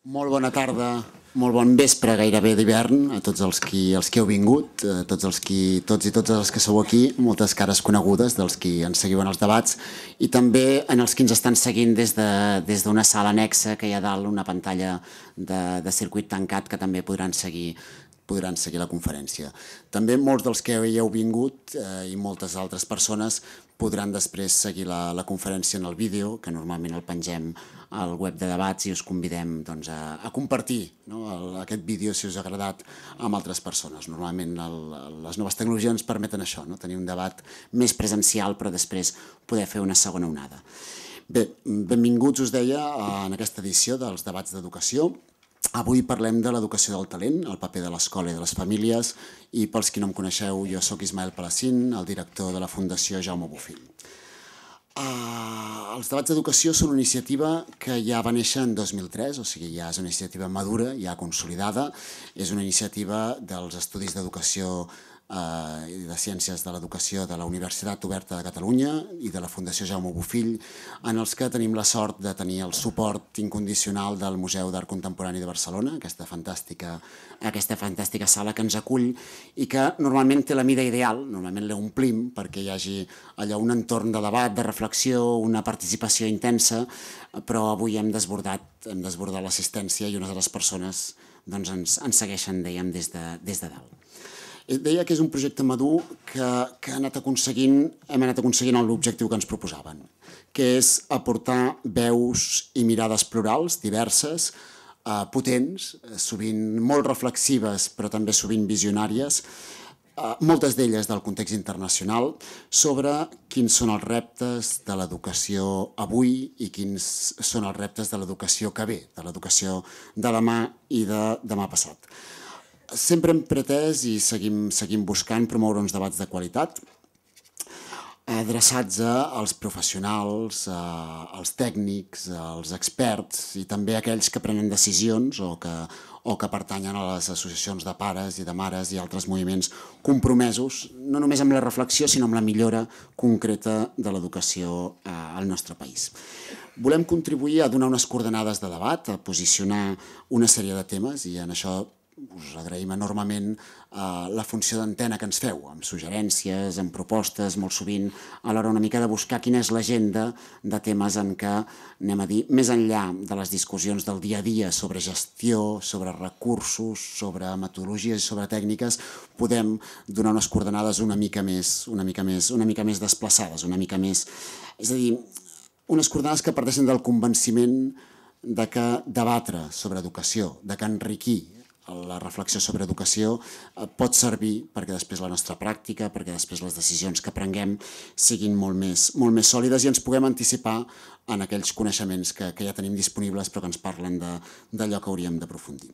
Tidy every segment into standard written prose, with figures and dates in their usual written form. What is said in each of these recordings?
Molt bona tarda, molt bon vespre gairebé d'hivern a tots els que heu vingut, a tots i totes els que sou aquí, moltes cares conegudes dels que ens seguiu en els debats i també en els que ens estan seguint des d'una sala anexa que hi ha dalt una pantalla de circuit tancat que també podran seguir la conferència. També molts dels que hi heu vingut i moltes altres persones podran després seguir la conferència en el vídeo, que normalment el pengem al web de debats i us convidem a compartir aquest vídeo, si us ha agradat, amb altres persones. Normalment les noves tecnologies ens permeten això, tenir un debat més presencial però després poder fer una segona onada. Bé, benvinguts, us deia, en aquesta edició dels debats d'educació. Avui parlem de l'educació del talent, el paper de l'escola i de les famílies, i pels qui no em coneixeu, jo sóc Ismael Palacín, el director de la Fundació Jaume Bofill. Els debats d'educació són una iniciativa que ja va néixer en 2003, o sigui, ja és una iniciativa madura, ja consolidada, és una iniciativa dels Estudis d'Educació i de Ciències de l'Educació de la Universitat Oberta de Catalunya i de la Fundació Jaume Bofill, en els que tenim la sort de tenir el suport incondicional del Museu d'Art Contemporani de Barcelona, aquesta fantàstica sala que ens acull i que normalment té la mida ideal, normalment l'omplim perquè hi hagi allò un entorn de debat, de reflexió, una participació intensa, però avui hem desbordat l'assistència i unes de les persones ens segueixen, dèiem, des de dalt. Deia que és un projecte madur que hem anat aconseguint l'objectiu que ens proposaven, que és aportar veus i mirades plurals, diverses, potents, sovint molt reflexives però també sovint visionàries, moltes d'elles del context internacional, sobre quins són els reptes de l'educació avui i quins són els reptes de l'educació que ve, de l'educació de demà i de demà passat. Sempre hem pretès i seguim buscant promoure uns debats de qualitat adreçats als professionals, als tècnics, als experts i també a aquells que prenen decisions o que pertanyen a les associacions de pares i de mares i altres moviments compromesos no només amb la reflexió sinó amb la millora concreta de l'educació al nostre país. Volem contribuir a donar unes coordenades de debat, a posicionar una sèrie de temes i en això us agraïm enormement la funció d'antena que ens feu, amb suggerències, amb propostes, molt sovint, a l'hora una mica de buscar quina és l'agenda de temes en què, anem a dir, més enllà de les discussions del dia a dia sobre gestió, sobre recursos, sobre metodologies i sobre tècniques, podem donar unes coordenades una mica més desplaçades, una mica més... És a dir, unes coordenades que parteixen del convenciment de que debatre sobre educació, de que enriquir la reflexió sobre educació pot servir perquè després la nostra pràctica, perquè després les decisions que prenguem siguin molt més sòlides i ens puguem anticipar en aquells coneixements que ja tenim disponibles però que ens parlen d'allò que hauríem d'aprofundir.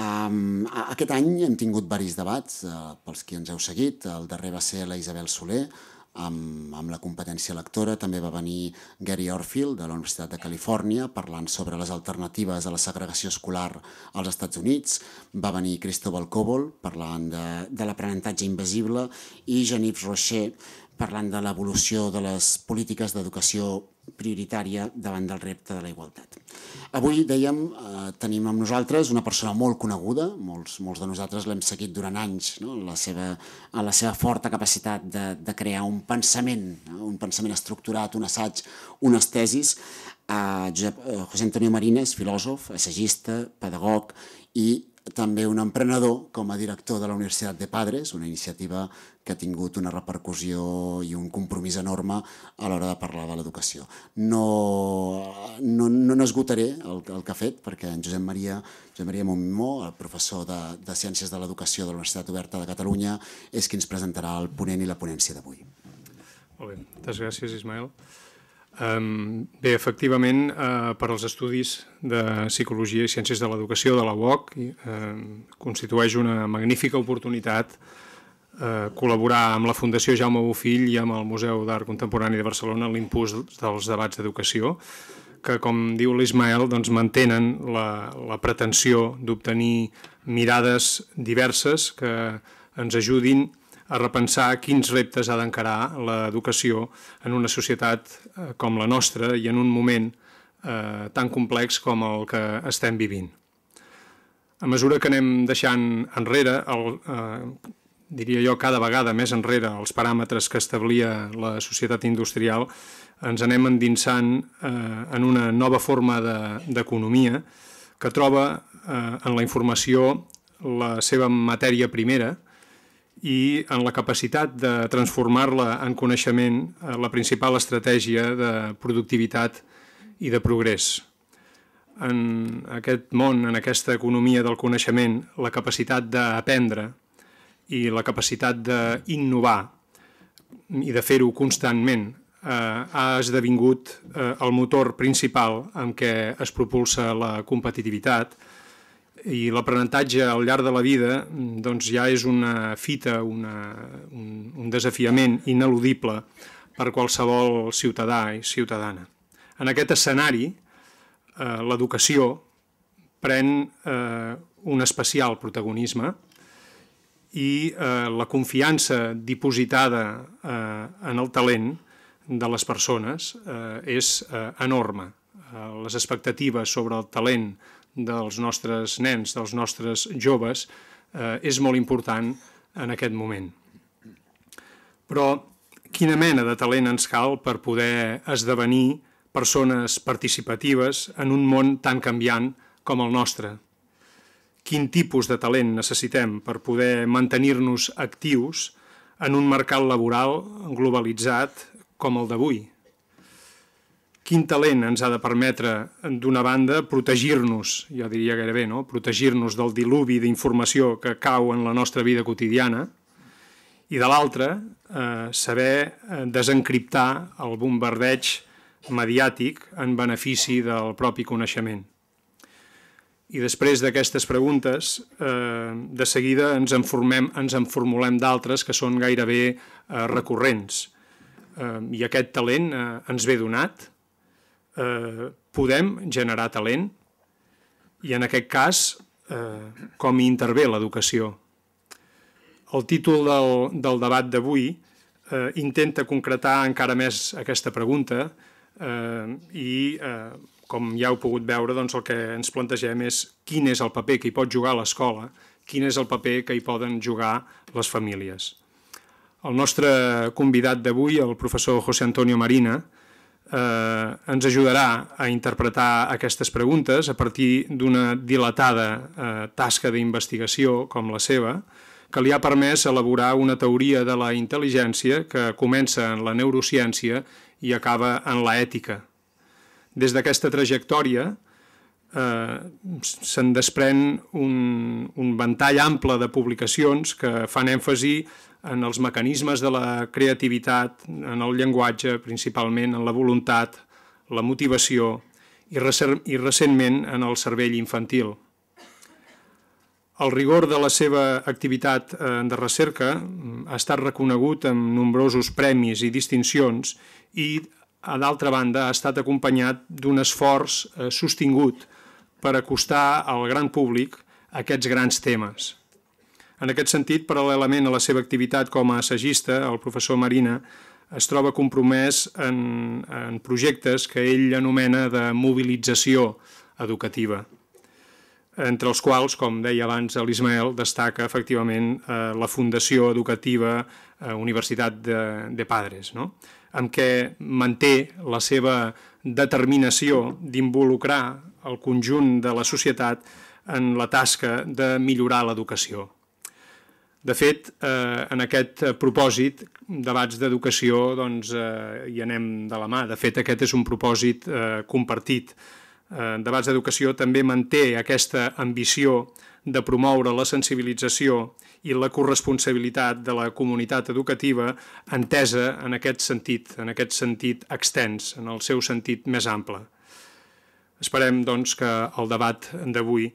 Aquest any hem tingut diversos debats, pels qui ens heu seguit. El darrer va ser la Isabel Soler, amb la competència lectora. També va venir Gary Orfield de la Universitat de Califòrnia parlant sobre les alternatives a la segregació escolar als Estats Units. Va venir Cristóbal Cobol parlant de l'aprenentatge invisible i Jean-Yves Rocher parlant de l'evolució de les polítiques d'educació prioritària davant del repte de la igualtat. Avui, dèiem, tenim amb nosaltres una persona molt coneguda, molts de nosaltres l'hem seguit durant anys, en la seva forta capacitat de crear un pensament estructurat, un assaig, unes tesis. José Antonio Marines, filòsof, assagista, pedagog i també un emprenedor com a director de la Universitat de Padres, una iniciativa que ha tingut una repercussió i un compromís enorme a l'hora de parlar de l'educació. No esgotaré el que ha fet perquè en Josep Maria Montmimó, el professor de Ciències de l'Educació de la Universitat Oberta de Catalunya, és qui ens presentarà el ponent i la ponència d'avui. Molt bé, moltes gràcies, Ismael. Bé, efectivament, per als estudis de Psicologia i Ciències de l'Educació de la UOC constitueix una magnífica oportunitat col·laborar amb la Fundació Jaume Bofill i amb el Museu d'Art Contemporani de Barcelona en l'impuls dels debats d'educació, que, com diu l'Ismael, mantenen la pretensió d'obtenir mirades diverses que ens ajudin a repensar quins reptes ha d'encarar l'educació en una societat com la nostra i en un moment tan complex com el que estem vivint. A mesura que anem deixant enrere, diria jo cada vegada més enrere, els paràmetres que establia la societat industrial, ens anem endinsant en una nova forma d'economia que troba en la informació la seva matèria primera i en la capacitat de transformar-la en coneixement la principal estratègia de productivitat i de progrés. En aquest món, en aquesta economia del coneixement, la capacitat d'aprendre i la capacitat d'innovar i de fer-ho constantment ha esdevingut el motor principal amb què es propulsa la competitivitat, i l'aprenentatge al llarg de la vida doncs, ja és una fita, un desafiament ineludible per qualsevol ciutadà i ciutadana. En aquest escenari, l'educació pren un especial protagonisme i la confiança dipositada en el talent de les persones és enorme. Les expectatives sobre el talent dels nostres nens, dels nostres joves, és molt important en aquest moment. Però quina mena de talent ens cal per poder esdevenir persones participatives en un món tan canviant com el nostre? Quin tipus de talent necessitem per poder mantenir-nos actius en un mercat laboral globalitzat com el d'avui? Quin talent ens ha de permetre, d'una banda, protegir-nos, jo diria gairebé, no? Protegir-nos del diluvi d'informació que cau en la nostra vida quotidiana, i de l'altra, saber desencriptar el bombardeig mediàtic en benefici del propi coneixement. I després d'aquestes preguntes, de seguida ens en formulem d'altres que són gairebé recurrents. I aquest talent ens ve donat? Podem generar talent? I en aquest cas, com hi intervé l'educació? El títol del debat d'avui intenta concretar encara més aquesta pregunta i, com ja heu pogut veure, doncs el que ens plantegem és quin és el paper que hi pot jugar l'escola, quin és el paper que hi poden jugar les famílies. El nostre convidat d'avui, el professor José Antonio Marina, ens ajudarà a interpretar aquestes preguntes a partir d'una dilatada tasca d'investigació com la seva, que li ha permès elaborar una teoria de la intel·ligència que comença en la neurociència i acaba en l'ètica. Des d'aquesta trajectòria se'n desprèn un ventall ample de publicacions que fan èmfasi en els mecanismes de la creativitat, en el llenguatge, principalment en la voluntat, la motivació i recentment en el cervell infantil. El rigor de la seva activitat de recerca ha estat reconegut amb nombrosos premis i distincions i, a d'altra banda, ha estat acompanyat d'un esforç sostingut per acostar al gran públic aquests grans temes. En aquest sentit, paral·lelament a la seva activitat com a assagista, el professor Marina es troba compromès en projectes que ell anomena de mobilització educativa, entre els quals, com deia abans l'Ismael, destaca efectivament la Fundació Educativa Universitat de Padres, no? Amb què manté la seva determinació d'involucrar el conjunt de la societat en la tasca de millorar l'educació. De fet, en aquest propòsit, debats d'educació, doncs, hi anem de la mà. De fet, aquest és un propòsit compartit. Debats d'educació també manté aquesta ambició de promoure la sensibilització i la corresponsabilitat de la comunitat educativa entesa en aquest sentit extens, en el seu sentit més ample. Esperem, doncs, que el debat d'avui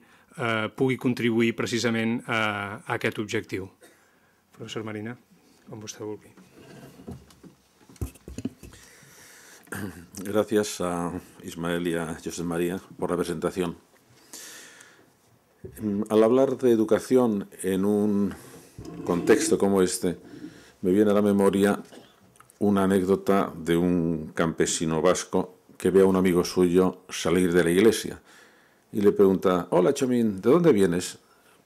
pugui contribuir precisament a aquest objectiu. Professor Marina, com vostè vulgui. Gracias a Ismael y a José María por la presentación. Al hablar de educación en un contexto como este, me viene a la memoria una anécdota de un campesino vasco que ve a un amigo suyo salir de la iglesia y le pregunta: hola Chomín, ¿de dónde vienes?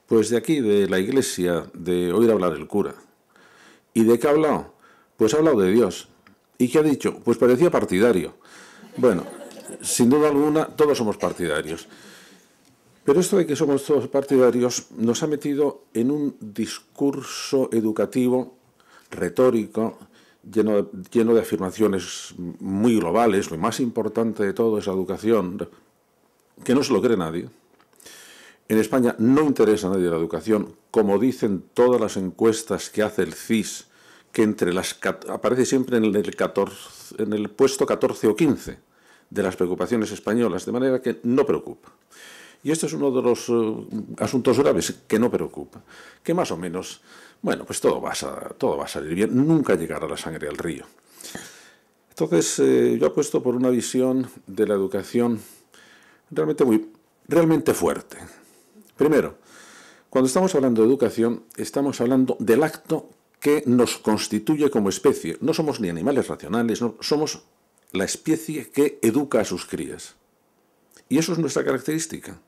Pues de aquí, de la iglesia, de oír hablar el cura. ¿Y de qué ha hablado? Pues ha hablado de Dios. ¿Y qué ha dicho? Pues parecía partidario. Bueno, sin duda alguna, todos somos partidarios. Pero esto de que somos todos partidarios nos ha metido en un discurso educativo, retórico, lleno de afirmaciones muy globales. Lo más importante de todo es la educación, que no se lo cree nadie. En España no interesa a nadie la educación, como dicen todas las encuestas que hace el CIS, que aparece siempre en el puesto 14 o 15 de las preocupaciones españolas, de manera que no preocupa. Y este es uno de los asuntos graves que no preocupa, que más o menos, bueno, pues todo va a salir bien, nunca llegará la sangre al río. Entonces, yo apuesto por una visión de la educación realmente fuerte. Primero, cuando estamos hablando de educación, estamos hablando del acto que nos constituye como especie. No somos ni animales racionales, no, somos la especie que educa a sus crías. Y eso es nuestra característica.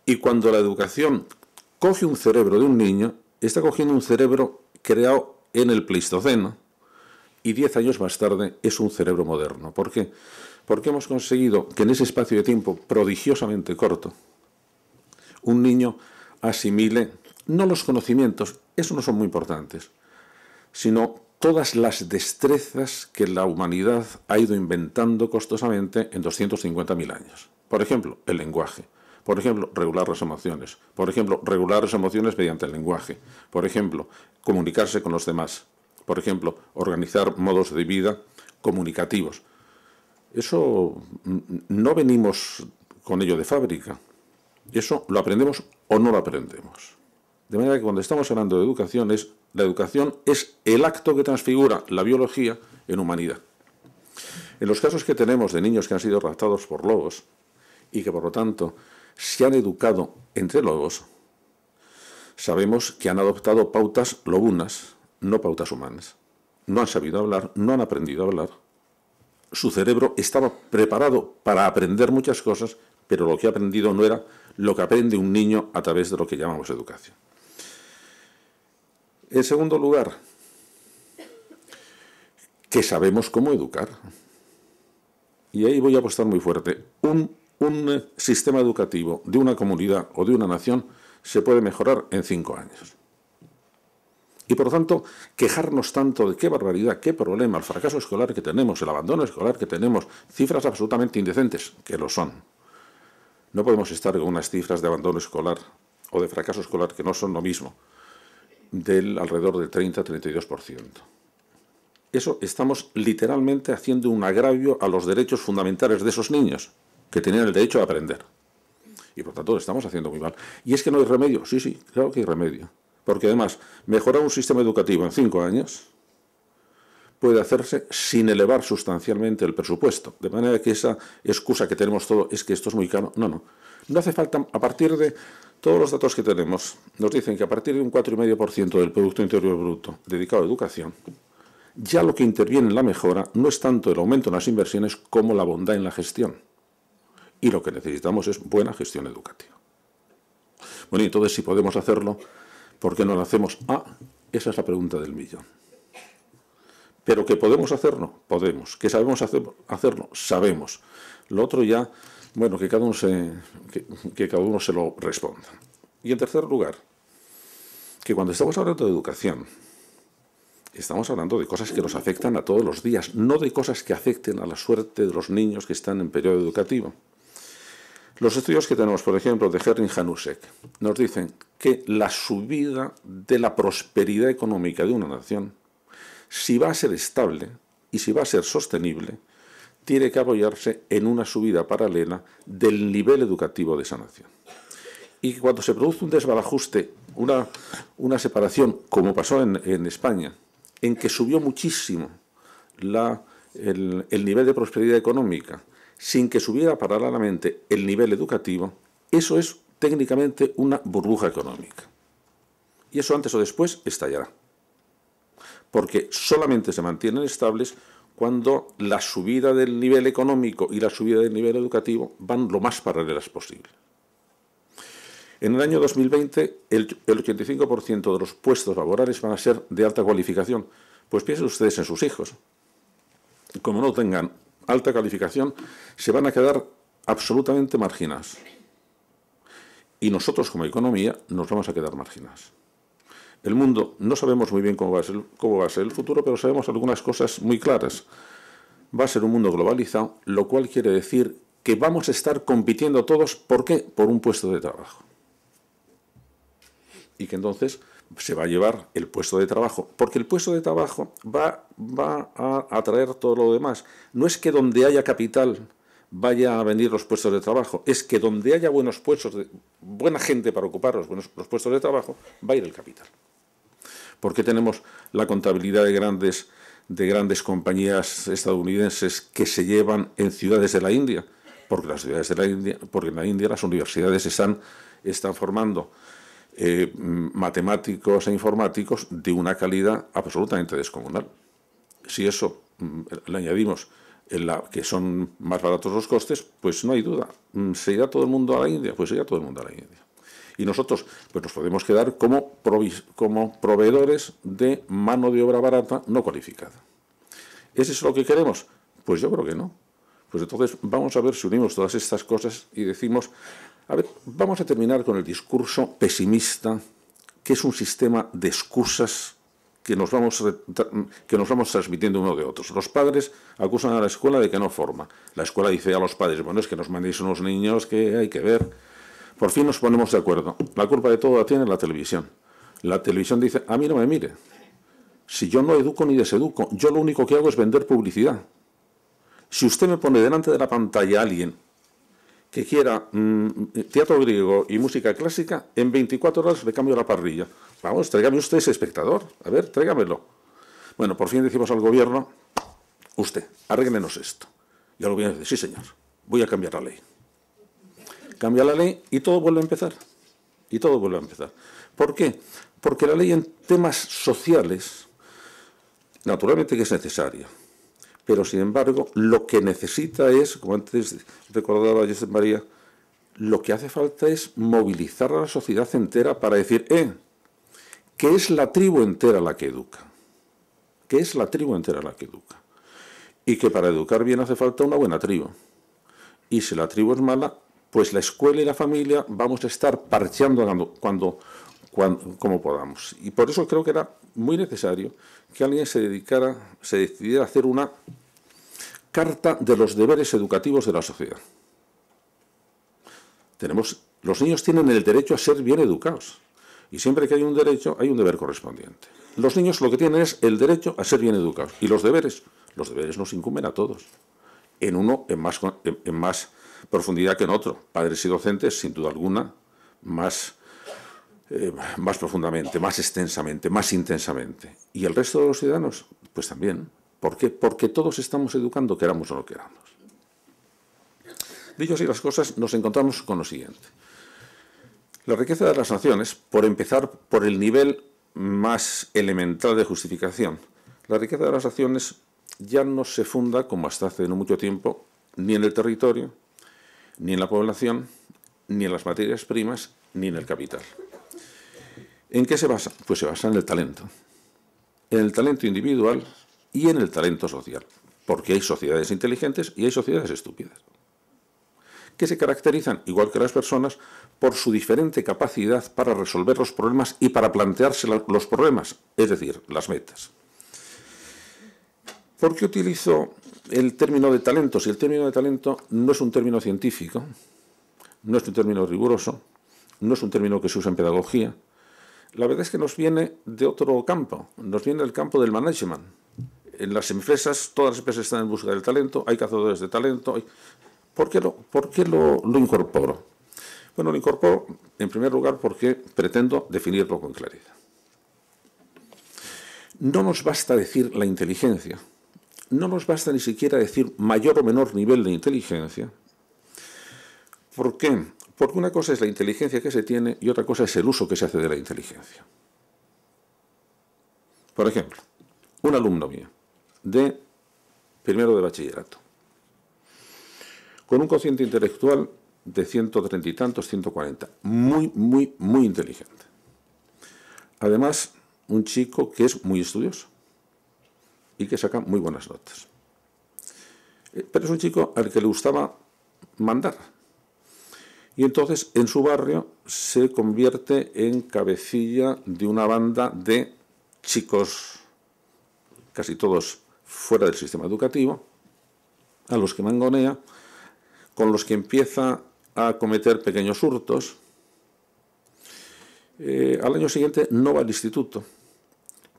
Y cuando la educación coge un cerebro de un niño, está cogiendo un cerebro creado en el Pleistoceno y 10 años más tarde es un cerebro moderno. ¿Por qué? Porque hemos conseguido que en ese espacio de tiempo prodigiosamente corto, un niño asimile no los conocimientos, esos no son muy importantes, sino todas las destrezas que la humanidad ha ido inventando costosamente en 250.000 años. Por ejemplo, el lenguaje. Por ejemplo, regular las emociones. Por ejemplo, regular las emociones mediante el lenguaje. Por ejemplo, comunicarse con los demás. Por ejemplo, organizar modos de vida comunicativos. Eso no venimos con ello de fábrica. Eso lo aprendemos o no lo aprendemos. De manera que cuando estamos hablando de educación, la educación es el acto que transfigura la biología en humanidad. En los casos que tenemos de niños que han sido raptados por lobos y que por lo tanto se han educado entre lobos, sabemos que han adoptado pautas lobunas, no pautas humanas. No han sabido hablar, no han aprendido a hablar. Su cerebro estaba preparado para aprender muchas cosas, pero lo que ha aprendido no era lo que aprende un niño a través de lo que llamamos educación. En segundo lugar, que sabemos cómo educar. Y ahí voy a apostar muy fuerte. Un sistema educativo de una comunidad o de una nación se puede mejorar en 5 años. Y por lo tanto, quejarnos tanto de qué barbaridad, qué problema, el fracaso escolar que tenemos, el abandono escolar que tenemos, cifras absolutamente indecentes, que lo son. No podemos estar con unas cifras de abandono escolar o de fracaso escolar que no son lo mismo, del alrededor del 30-32%. Eso estamos literalmente haciendo un agravio a los derechos fundamentales de esos niños, que tenían el derecho a aprender. Y por tanto lo estamos haciendo muy mal. ¿Y es que no hay remedio? Sí, sí, claro que hay remedio. Porque además, mejorar un sistema educativo en 5 años puede hacerse sin elevar sustancialmente el presupuesto. De manera que esa excusa que tenemos todo es que esto es muy caro. No, no. No hace falta, a partir de todos los datos que tenemos, nos dicen que a partir de un 4,5% del Producto Interior Bruto dedicado a educación, ya lo que interviene en la mejora no es tanto el aumento en las inversiones como la bondad en la gestión. Y lo que necesitamos es buena gestión educativa. Bueno, y entonces si podemos hacerlo, ¿por qué no lo hacemos? Esa es la pregunta del millón. ¿Pero que podemos hacerlo? Podemos. ¿Que sabemos hacerlo? Sabemos. Lo otro ya, bueno, que cada uno se lo responda. Y en tercer lugar, que cuando estamos hablando de educación, estamos hablando de cosas que nos afectan a todos los días, no de cosas que afecten a la suerte de los niños que están en periodo educativo. Los estudios que tenemos, por ejemplo, de Herring-Janusek, nos dicen que la subida de la prosperidad económica de una nación, si va a ser estable y si va a ser sostenible, tiene que apoyarse en una subida paralela del nivel educativo de esa nación. Y cuando se produce un desbarajuste, una separación, como pasó en España, en que subió muchísimo el nivel de prosperidad económica, sin que subiera paralelamente el nivel educativo, eso es técnicamente una burbuja económica. Y eso antes o después estallará. Porque solamente se mantienen estables cuando la subida del nivel económico y la subida del nivel educativo van lo más paralelas posible. En el año 2020, el 85% de los puestos laborales van a ser de alta cualificación. Pues piensen ustedes en sus hijos. Como no tengan alta calificación, se van a quedar absolutamente marginados. Y nosotros, como economía, nos vamos a quedar marginados. El mundo, no sabemos muy bien cómo va a ser el futuro, pero sabemos algunas cosas muy claras. Va a ser un mundo globalizado, lo cual quiere decir que vamos a estar compitiendo todos, ¿por qué? Por un puesto de trabajo. Y que entonces se va a llevar el puesto de trabajo, porque el puesto de trabajo va a atraer todo lo demás. No es que donde haya capital vaya a venir los puestos de trabajo, es que donde haya buenos puestos, buena gente para ocupar los puestos de trabajo, va a ir el capital. ¿Por qué tenemos la contabilidad de grandes compañías estadounidenses que se llevan en ciudades de la India? Porque en la India las universidades están formando matemáticos e informáticos de una calidad absolutamente descomunal. Si eso le añadimos que son más baratos los costes, pues no hay duda. ¿Se irá todo el mundo a la India? Pues se irá todo el mundo a la India. Y nosotros pues nos podemos quedar como proveedores de mano de obra barata no cualificada. ¿Es eso lo que queremos? Pues yo creo que no. Pues entonces vamos a ver si unimos todas estas cosas y decimos, a ver, vamos a terminar con el discurso pesimista, que es un sistema de excusas que nos vamos transmitiendo uno de otros. Los padres acusan a la escuela de que no forma. La escuela dice a los padres, bueno, es que nos mandéis unos niños que hay que ver. Por fin nos ponemos de acuerdo. La culpa de todo la tiene la televisión. La televisión dice, a mí no me mire. Si yo no educo ni deseduco, yo lo único que hago es vender publicidad. Si usted me pone delante de la pantalla a alguien que quiera teatro griego y música clásica, en 24 horas le cambio la parrilla. Vamos, tráigame usted ese espectador. A ver, tráigamelo. Bueno, por fin decimos al gobierno, usted, arréglenos esto. Y el gobierno dice, sí señor, voy a cambiar la ley. Cambia la ley y todo vuelve a empezar. Y todo vuelve a empezar. ¿Por qué? Porque la ley en temas sociales, naturalmente que es necesaria, pero sin embargo lo que necesita es, como antes recordaba Josep María, lo que hace falta es movilizar a la sociedad entera para decir, que es la tribu entera la que educa. Que es la tribu entera la que educa. Y que para educar bien hace falta una buena tribu. Y si la tribu es mala, pues la escuela y la familia vamos a estar parcheando como podamos. Y por eso creo que era muy necesario que alguien se decidiera a hacer una carta de los deberes educativos de la sociedad. Los niños tienen el derecho a ser bien educados. Y siempre que hay un derecho, hay un deber correspondiente. Los niños lo que tienen es el derecho a ser bien educados. Y los deberes nos incumben a todos. En uno en más profundidad que en otro. Padres y docentes, sin duda alguna, más profundamente, más extensamente, más intensamente. Y el resto de los ciudadanos, pues también. ¿Por qué? Porque todos estamos educando, queramos o no queramos. Dicho así las cosas, nos encontramos con lo siguiente. La riqueza de las naciones, por empezar por el nivel más elemental de justificación, la riqueza de las naciones ya no se funda, como hasta hace no mucho tiempo, ni en el territorio, ni en la población, ni en las materias primas, ni en el capital. ¿En qué se basa? Pues se basa en el talento individual y en el talento social, porque hay sociedades inteligentes y hay sociedades estúpidas, que se caracterizan, igual que las personas, por su diferente capacidad para resolver los problemas y para plantearse los problemas, es decir, las metas. ¿Por qué utilizo el término de talento? Si el término de talento no es un término científico, no es un término riguroso, no es un término que se usa en pedagogía, la verdad es que nos viene de otro campo, nos viene del campo del management. En las empresas, todas las empresas están en busca del talento, hay cazadores de talento. ¿Por qué lo incorporo? Bueno, lo incorporo en primer lugar porque pretendo definirlo con claridad. No nos basta decir la inteligencia, no nos basta ni siquiera decir mayor o menor nivel de inteligencia. ¿Por qué? Porque una cosa es la inteligencia que se tiene y otra cosa es el uso que se hace de la inteligencia. Por ejemplo, un alumno mío de primero de bachillerato, con un cociente intelectual de 130 y tantos, 140, muy inteligente. Además, un chico que es muy estudioso y que saca muy buenas notas. Pero es un chico al que le gustaba mandar. Y entonces en su barrio se convierte en cabecilla de una banda de chicos, casi todos fuera del sistema educativo, a los que mangonea, con los que empieza a cometer pequeños hurtos. Al año siguiente no va al instituto,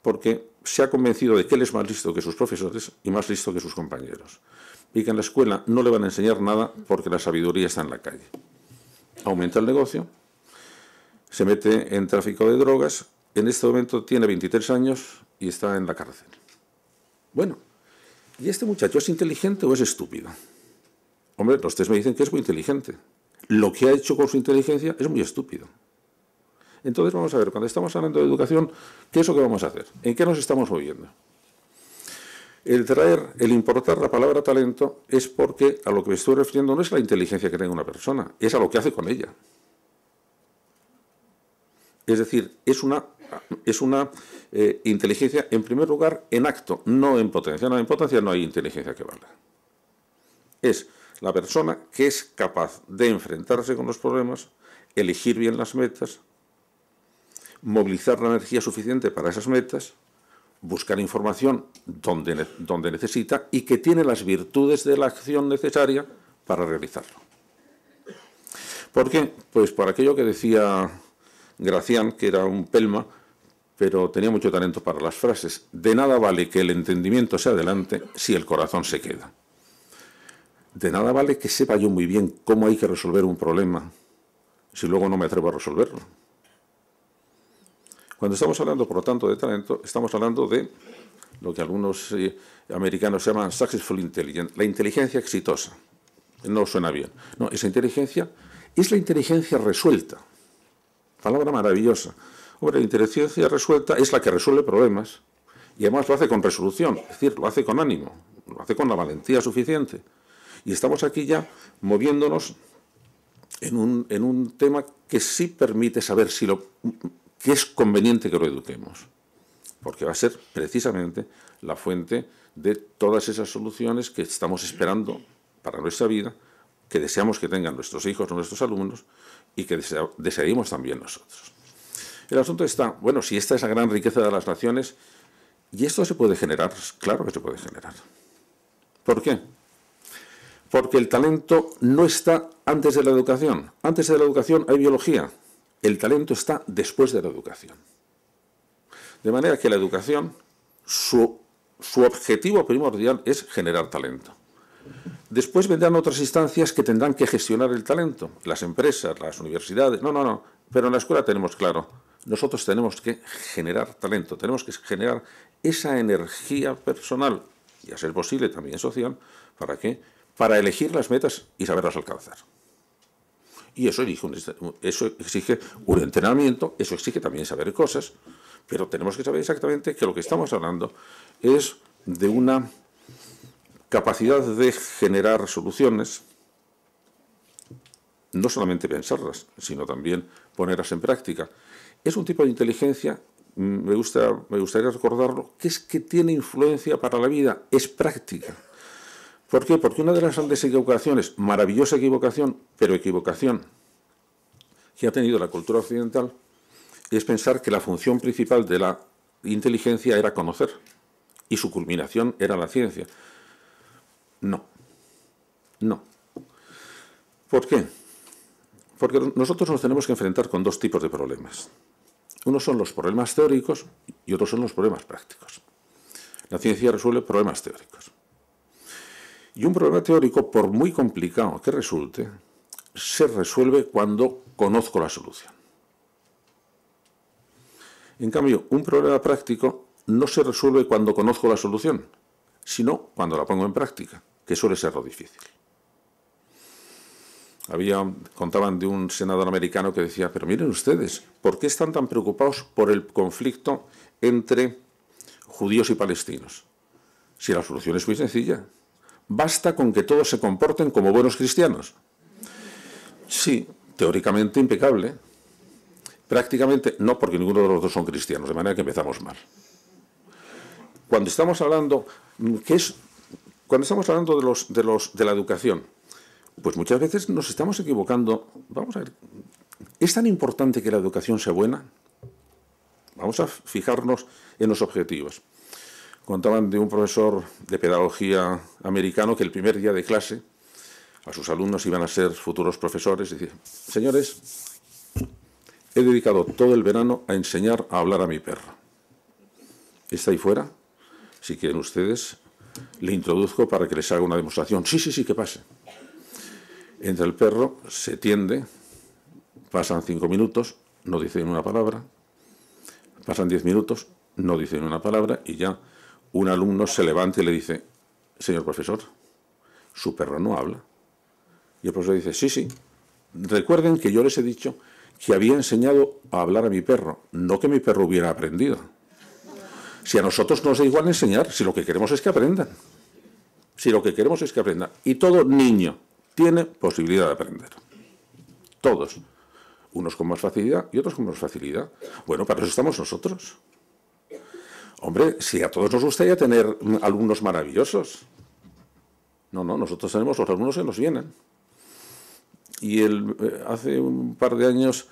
porque se ha convencido de que él es más listo que sus profesores y más listo que sus compañeros, y que en la escuela no le van a enseñar nada porque la sabiduría está en la calle. Aumenta el negocio, se mete en tráfico de drogas, en este momento tiene 23 años y está en la cárcel. Bueno, ¿y este muchacho es inteligente o es estúpido? Hombre, los test me dicen que es muy inteligente. Lo que ha hecho con su inteligencia es muy estúpido. Entonces vamos a ver, cuando estamos hablando de educación, ¿qué es lo que vamos a hacer? ¿En qué nos estamos moviendo? El importar la palabra talento es porque a lo que me estoy refiriendo no es la inteligencia que tenga una persona, es a lo que hace con ella. Es decir, es una inteligencia, en primer lugar, en acto, no en potencia. No, en potencia no hay inteligencia que valga. Es la persona que es capaz de enfrentarse con los problemas, elegir bien las metas, movilizar la energía suficiente para esas metas, buscar información donde necesita y que tiene las virtudes de la acción necesaria para realizarlo. ¿Por qué? Pues por aquello que decía Gracián, que era un pelma, pero tenía mucho talento para las frases. De nada vale que el entendimiento se adelante si el corazón se queda. De nada vale que sepa yo muy bien cómo hay que resolver un problema si luego no me atrevo a resolverlo. Cuando estamos hablando, por lo tanto, de talento, estamos hablando de lo que algunos americanos llaman successful intelligence, la inteligencia exitosa. No suena bien. No, esa inteligencia es la inteligencia resuelta. Palabra maravillosa. Hombre, la inteligencia resuelta es la que resuelve problemas y además lo hace con resolución, es decir, lo hace con ánimo, lo hace con la valentía suficiente. Y estamos aquí ya moviéndonos en un tema que sí permite saber que es conveniente que lo eduquemos, porque va a ser precisamente la fuente de todas esas soluciones que estamos esperando para nuestra vida, que deseamos que tengan nuestros hijos o nuestros alumnos y que desearíamos también nosotros. El asunto está, bueno, si esta es la gran riqueza de las naciones, ¿y esto se puede generar? Claro que se puede generar. ¿Por qué? Porque el talento no está antes de la educación. Antes de la educación hay biología. El talento está después de la educación. De manera que la educación, su objetivo primordial es generar talento. Después vendrán otras instancias que tendrán que gestionar el talento. Las empresas, las universidades. No. Pero en la escuela tenemos claro, nosotros tenemos que generar talento. Tenemos que generar esa energía personal y, a ser posible, también social. ¿Para qué? Para elegir las metas y saberlas alcanzar. Y eso exige un entrenamiento, eso exige también saber cosas, pero tenemos que saber exactamente que lo que estamos hablando es de una capacidad de generar soluciones, no solamente pensarlas, sino también ponerlas en práctica. Es un tipo de inteligencia, me gustaría recordarlo, que es que tiene influencia para la vida, es práctica. ¿Por qué? Porque una de las grandes equivocaciones, maravillosa equivocación, pero equivocación, que ha tenido la cultura occidental, es pensar que la función principal de la inteligencia era conocer y su culminación era la ciencia. No. ¿Por qué? Porque nosotros nos tenemos que enfrentar con dos tipos de problemas. Unos son los problemas teóricos y otros son los problemas prácticos. La ciencia resuelve problemas teóricos. Y un problema teórico, por muy complicado que resulte, se resuelve cuando conozco la solución. En cambio, un problema práctico no se resuelve cuando conozco la solución, sino cuando la pongo en práctica, que suele ser lo difícil. Contaban de un senador americano que decía, pero miren ustedes, ¿por qué están tan preocupados por el conflicto entre judíos y palestinos? Si la solución es muy sencilla. Basta con que todos se comporten como buenos cristianos. Sí, teóricamente impecable. Prácticamente no, porque ninguno de los dos son cristianos, de manera que empezamos mal. Cuando estamos hablando, cuando estamos hablando de la educación, pues muchas veces nos estamos equivocando. Vamos a ver, ¿es tan importante que la educación sea buena? Vamos a fijarnos en los objetivos. Contaban de un profesor de pedagogía americano que el primer día de clase a sus alumnos iban a ser futuros profesores. Decía: señores, he dedicado todo el verano a enseñar a hablar a mi perro. ¿Está ahí fuera? Si quieren ustedes, le introduzco para que les haga una demostración. Sí, que pase. Entra el perro, se tiende, pasan 5 minutos, no dicen una palabra, pasan 10 minutos, no dicen una palabra, y ya un alumno se levanta y le dice: señor profesor, su perro no habla. Y el profesor dice: sí, recuerden que yo les he dicho que había enseñado a hablar a mi perro, no que mi perro hubiera aprendido. Si a nosotros nos da igual enseñar, si lo que queremos es que aprendan. Si lo que queremos es que aprendan. Y todo niño tiene posibilidad de aprender. Todos. Unos con más facilidad y otros con menos facilidad. Bueno, para eso estamos nosotros. Hombre, si a todos nos gustaría tener alumnos maravillosos. No, nosotros tenemos los alumnos que nos vienen. Y hace un par de años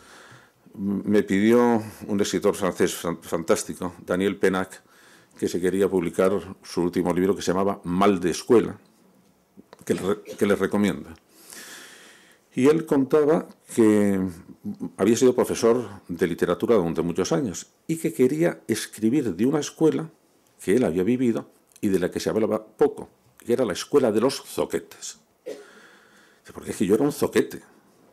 me pidió un escritor francés fantástico, Daniel Pennac, que se quería publicar su último libro, que se llamaba Mal de escuela, que les recomiendo. Y él contaba que había sido profesor de literatura durante muchos años y que quería escribir de una escuela que él había vivido y de la que se hablaba poco, que era la escuela de los zoquetes. Porque es que yo era un zoquete.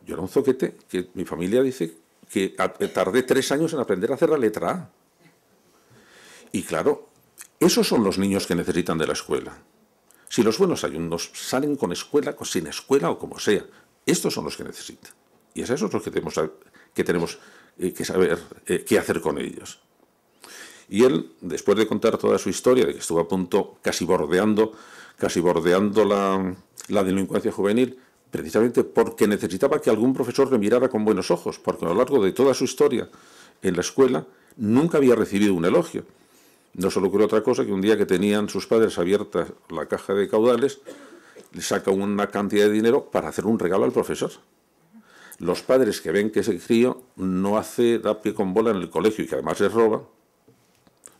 Yo era un zoquete que mi familia dice que tardé 3 años en aprender a hacer la letra A. Y claro, esos son los niños que necesitan de la escuela. Si los buenos alumnos salen con escuela, sin escuela o como sea, estos son los que necesitan. Y es eso los que tenemos que saber qué hacer con ellos. Y él, después de contar toda su historia, de que estuvo a punto, casi bordeando la delincuencia juvenil, precisamente porque necesitaba que algún profesor le mirara con buenos ojos, porque a lo largo de toda su historia en la escuela nunca había recibido un elogio. No se le ocurrió otra cosa que un día que tenían sus padres abierta la caja de caudales, le saca una cantidad de dinero para hacer un regalo al profesor. Los padres que ven que ese crío no da pie con bola en el colegio y que además les roba,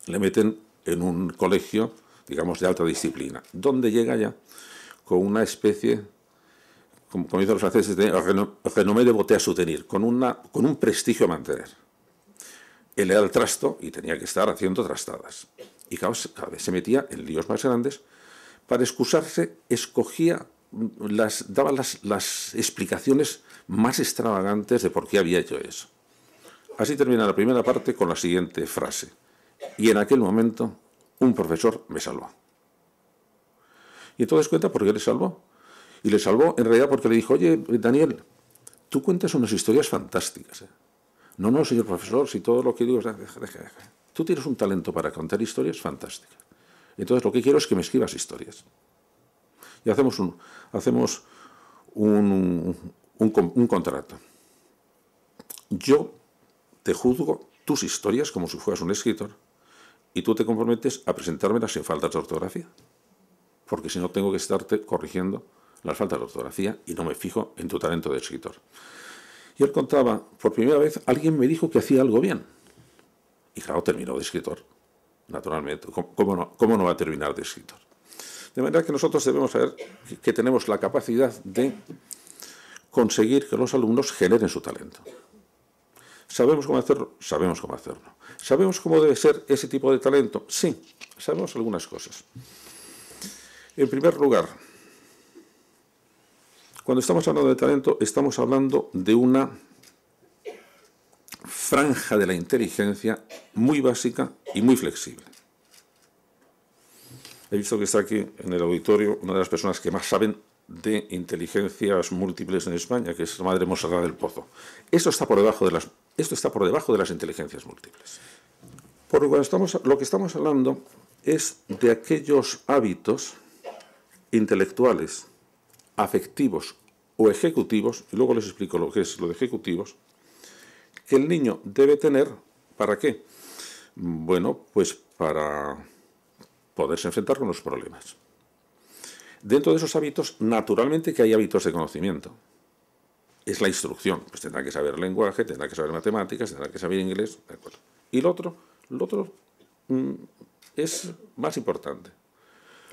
le meten en un colegio, digamos, de alta disciplina, donde llega ya con una especie, como dicen los franceses, de renommé de beauté à soutenir, con un prestigio a mantener. Él era el trasto y tenía que estar haciendo trastadas. Y cada vez se metía en líos más grandes. Para excusarse, daba las explicaciones más extravagantes de por qué había hecho eso. Así termina la primera parte con la siguiente frase: y en aquel momento un profesor me salvó. Y entonces cuenta por qué le salvó. Y le salvó en realidad porque le dijo: oye, Daniel, tú cuentas unas historias fantásticas. No, señor profesor, si todo lo que digo es... Deja. Tú tienes un talento para contar historias fantásticas. Entonces lo que quiero es que me escribas historias. Y hacemos un contrato. Yo te juzgo tus historias como si fueras un escritor y tú te comprometes a presentármelas sin faltas de ortografía. Porque si no tengo que estarte corrigiendo las faltas de ortografía y no me fijo en tu talento de escritor. Y él contaba, por primera vez alguien me dijo que hacía algo bien. Y claro, terminó de escritor, naturalmente. ¿Cómo no va a terminar de escritor? De manera que nosotros debemos saber que tenemos la capacidad de conseguir que los alumnos generen su talento. ¿Sabemos cómo hacerlo? Sabemos cómo hacerlo. ¿Sabemos cómo debe ser ese tipo de talento? Sí, sabemos algunas cosas. En primer lugar, cuando estamos hablando de talento, estamos hablando de una franja de la inteligencia muy básica y muy flexible. He visto que está aquí en el auditorio una de las personas que más saben de inteligencias múltiples en España, que es la madre Monserrat del Pozo. Esto está por debajo de las inteligencias múltiples. Porque lo que estamos hablando es de aquellos hábitos intelectuales, afectivos o ejecutivos, y luego les explico lo que es lo de ejecutivos, que el niño debe tener, ¿para qué? Bueno, pues para poderse enfrentar con los problemas. Dentro de esos hábitos, naturalmente que hay hábitos de conocimiento. Es la instrucción, pues tendrá que saber lenguaje, tendrá que saber matemáticas, tendrá que saber inglés, ¿de acuerdo? Y lo otro es más importante.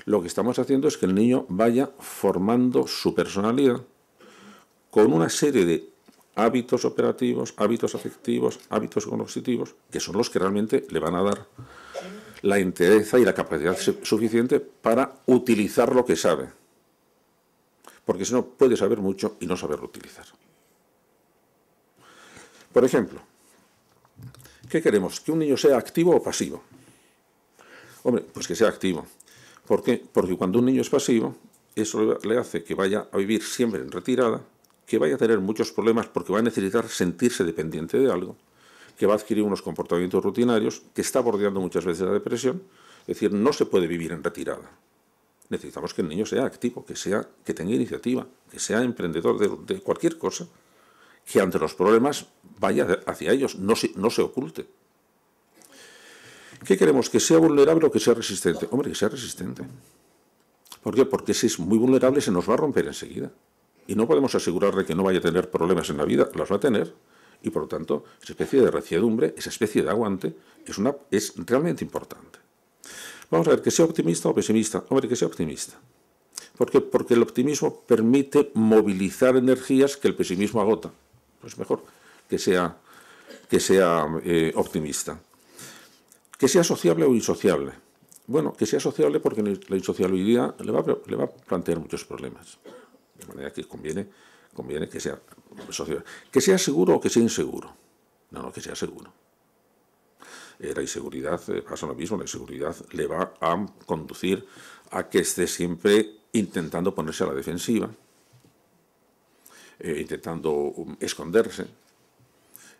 Lo que estamos haciendo es que el niño vaya formando su personalidad con una serie de hábitos operativos, hábitos afectivos, hábitos cognitivos, que son los que realmente le van a dar la entereza y la capacidad suficiente para utilizar lo que sabe. Porque si no, puede saber mucho y no saberlo utilizar. Por ejemplo, ¿qué queremos? ¿Que un niño sea activo o pasivo? Hombre, pues que sea activo. ¿Por qué? Porque cuando un niño es pasivo, eso le hace que vaya a vivir siempre en retirada, que vaya a tener muchos problemas porque va a necesitar sentirse dependiente de algo, que va a adquirir unos comportamientos rutinarios, que está bordeando muchas veces la depresión. Es decir, no se puede vivir en retirada. Necesitamos que el niño sea activo, que tenga iniciativa, que sea emprendedor de cualquier cosa, que ante los problemas vaya hacia ellos, no se oculte. ¿Qué queremos? ¿Que sea vulnerable o que sea resistente? Hombre, que sea resistente. ¿Por qué? Porque si es muy vulnerable se nos va a romper enseguida. Y no podemos asegurarle que no vaya a tener problemas en la vida, los va a tener. Y por lo tanto, esa especie de reciedumbre, esa especie de aguante, es realmente importante. Vamos a ver, que sea optimista o pesimista. Hombre, que sea optimista. ¿Por qué? Porque el optimismo permite movilizar energías que el pesimismo agota. Pues mejor que sea optimista. Que sea sociable o insociable. Bueno, que sea sociable porque la insociabilidad le va a plantear muchos problemas. De manera que conviene que sea sociable. Que sea seguro o que sea inseguro. No, que sea seguro. La inseguridad pasa lo mismo, la inseguridad le va a conducir a que esté siempre intentando ponerse a la defensiva, intentando esconderse.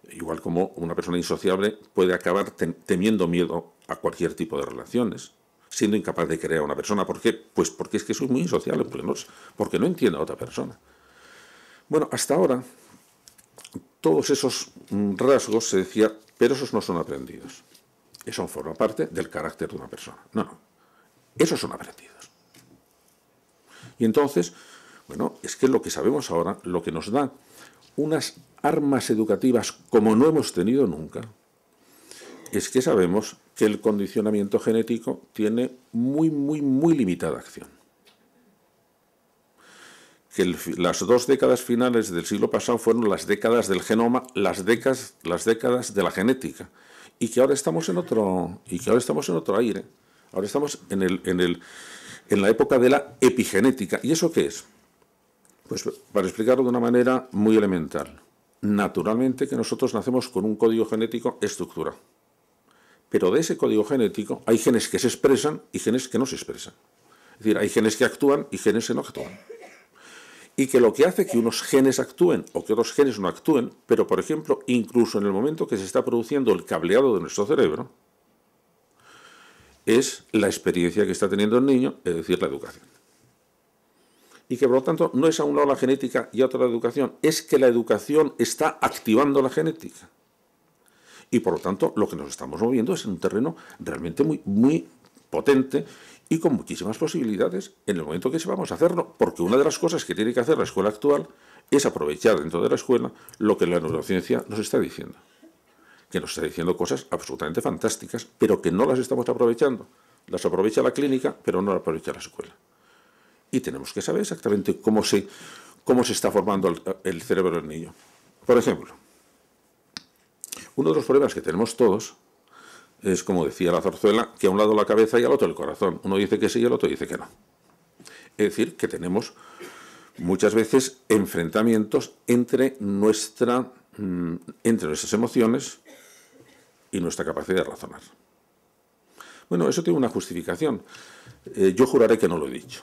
Igual como una persona insociable puede acabar teniendo miedo a cualquier tipo de relaciones, siendo incapaz de querer a una persona. ¿Por qué? Pues porque es que soy muy insociable, porque no entiendo a otra persona. Bueno, hasta ahora, todos esos rasgos se decía, pero esos no son aprendidos. Eso forma parte del carácter de una persona. No, esos son aprendidos. Y entonces, bueno, es que lo que sabemos ahora, lo que nos da unas armas educativas como no hemos tenido nunca, es que sabemos que el condicionamiento genético tiene muy, muy, muy limitada acción. Que las 2 décadas finales del siglo pasado fueron las décadas del genoma, las décadas de la genética, y que ahora estamos en otro aire. Ahora estamos en la época de la epigenética. ¿Y eso qué es? Pues para explicarlo de una manera muy elemental. Naturalmente que nosotros nacemos con un código genético estructurado. Pero de ese código genético hay genes que se expresan y genes que no se expresan. Es decir, hay genes que actúan y genes que no actúan. Y que lo que hace que unos genes actúen o que otros genes no actúen, pero por ejemplo, incluso en el momento que se está produciendo el cableado de nuestro cerebro, es la experiencia que está teniendo el niño, es decir, la educación. Y que por lo tanto no es a un lado la genética y a otro la educación, es que la educación está activando la genética. Y por lo tanto lo que nos estamos moviendo es en un terreno realmente muy, muy potente y con muchísimas posibilidades en el momento que sepamos hacerlo, porque una de las cosas que tiene que hacer la escuela actual es aprovechar dentro de la escuela lo que la neurociencia nos está diciendo. Que nos está diciendo cosas absolutamente fantásticas, pero que no las estamos aprovechando. Las aprovecha la clínica, pero no las aprovecha la escuela. Y tenemos que saber exactamente cómo se está formando el cerebro del niño. Por ejemplo, uno de los problemas que tenemos todos es, como decía la zarzuela, que a un lado la cabeza y al otro el corazón. Uno dice que sí y el otro dice que no. Es decir, que tenemos muchas veces enfrentamientos entre nuestras emociones y nuestra capacidad de razonar. Bueno, eso tiene una justificación. Yo juraré que no lo he dicho.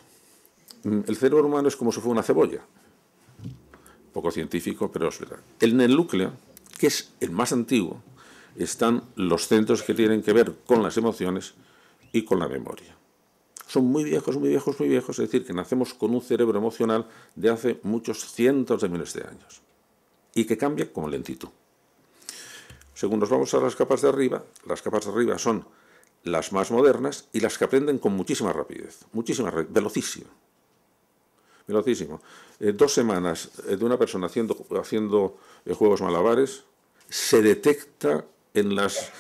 El cerebro humano es como si fuera una cebolla. Poco científico, pero es verdad. En el núcleo, que es el más antiguo, están los centros que tienen que ver con las emociones y con la memoria. Son muy viejos, muy viejos, muy viejos, es decir, que nacemos con un cerebro emocional de hace muchos cientos de miles de años y que cambia con lentitud. Según nos vamos a las capas de arriba son las más modernas y las que aprenden con muchísima rapidez, velocísimo. 2 semanas de una persona haciendo juegos malabares, se detecta en las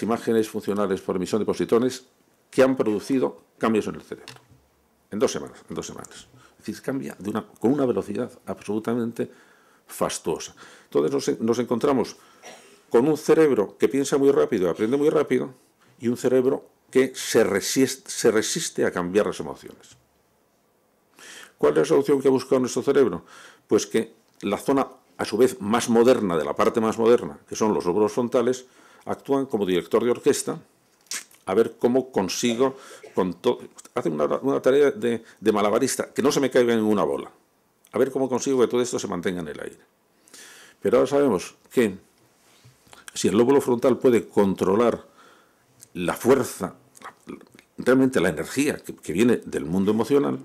imágenes funcionales por emisión de positrones que han producido cambios en el cerebro. En 2 semanas. Es decir, cambia con una velocidad absolutamente fastuosa. Entonces nos encontramos con un cerebro que piensa muy rápido, aprende muy rápido, y un cerebro que se resiste a cambiar las emociones. ¿Cuál es la solución que ha buscado nuestro cerebro? Pues que la zona, a su vez, más moderna, de la parte más moderna, que son los lóbulos frontales, actúan como director de orquesta, a ver cómo consigo, hacen una tarea de malabarista, que no se me caiga ninguna bola, a ver cómo consigo que todo esto se mantenga en el aire. Pero ahora sabemos que si el lóbulo frontal puede controlar la fuerza, realmente la energía que viene del mundo emocional,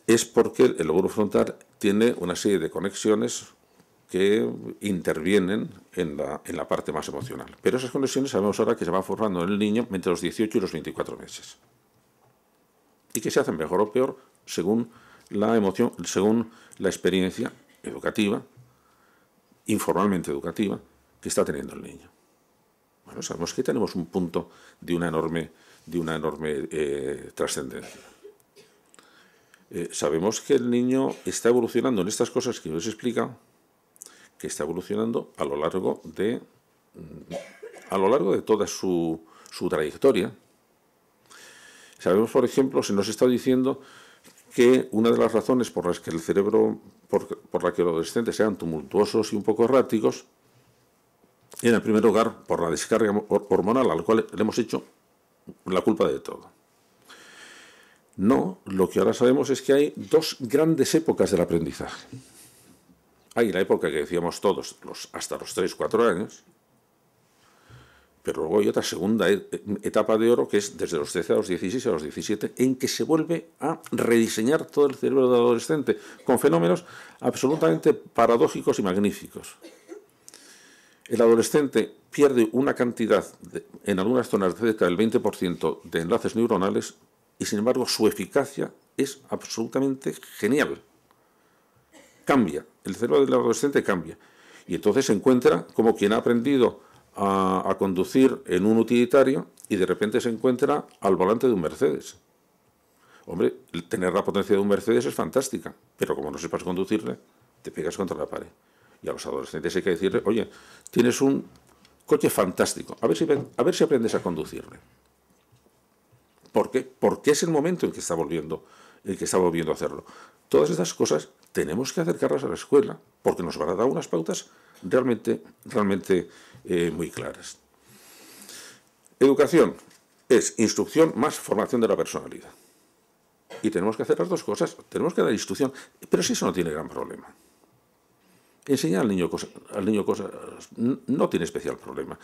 es porque el lóbulo frontal tiene una serie de conexiones que intervienen en la parte más emocional. Pero esas conexiones sabemos ahora que se van formando en el niño entre los 18 y los 24 meses. Y que se hacen mejor o peor según la emoción, según la experiencia educativa, informalmente educativa, que está teniendo el niño. Bueno, sabemos que tenemos un punto de una enorme trascendencia. Sabemos que el niño está evolucionando en estas cosas que os he explicado, que está evolucionando a lo largo de toda su trayectoria. Sabemos, por ejemplo, se nos está diciendo que una de las razones por las que el cerebro, por la que los adolescentes sean tumultuosos y un poco erráticos, era en primer lugar por la descarga hormonal a la cual le hemos hecho la culpa de todo. No, lo que ahora sabemos es que hay 2 grandes épocas del aprendizaje. Hay la época que decíamos todos, hasta los 3-4 años, pero luego hay otra segunda etapa de oro que es desde los 13 a los 16 a los 17, en que se vuelve a rediseñar todo el cerebro del adolescente con fenómenos absolutamente paradójicos y magníficos. El adolescente pierde una cantidad, en algunas zonas, de cerca del 20% de enlaces neuronales y, sin embargo, su eficacia es absolutamente genial. Cambia, el cerebro del adolescente cambia. Y entonces se encuentra como quien ha aprendido a conducir en un utilitario y de repente se encuentra al volante de un Mercedes. Hombre, tener la potencia de un Mercedes es fantástica, pero como no sepas conducirle, te pegas contra la pared. Y a los adolescentes hay que decirle, oye, tienes un coche fantástico, a ver si aprendes a conducirle. ¿Por qué? Porque es el momento en que está volviendo a hacerlo. Todas estas cosas tenemos que acercarlas a la escuela, porque nos van a dar unas pautas realmente muy claras. Educación es instrucción más formación de la personalidad. Y tenemos que hacer las 2 cosas. Tenemos que dar instrucción, pero si eso no tiene gran problema. Enseñar al niño cosas no tiene especial problema.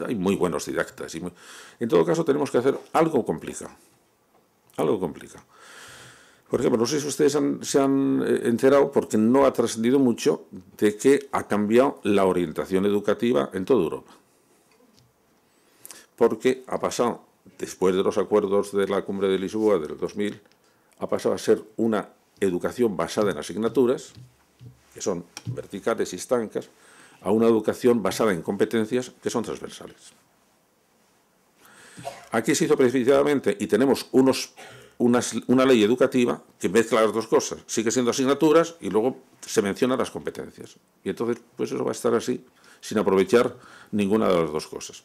Hay muy buenos didactas. En todo caso, tenemos que hacer algo complicado. Algo complicado. Por ejemplo, no sé si ustedes se han enterado, porque no ha trascendido mucho, de que ha cambiado la orientación educativa en toda Europa. Porque ha pasado, después de los acuerdos de la Cumbre de Lisboa del 2000, ha pasado a ser una educación basada en asignaturas, que son verticales y estancas, a una educación basada en competencias que son transversales. Aquí se hizo precisamente, y tenemos una ley educativa que mezcla las 2 cosas. Sigue siendo asignaturas y luego se mencionan las competencias. Y entonces, pues eso va a estar así, sin aprovechar ninguna de las 2 cosas.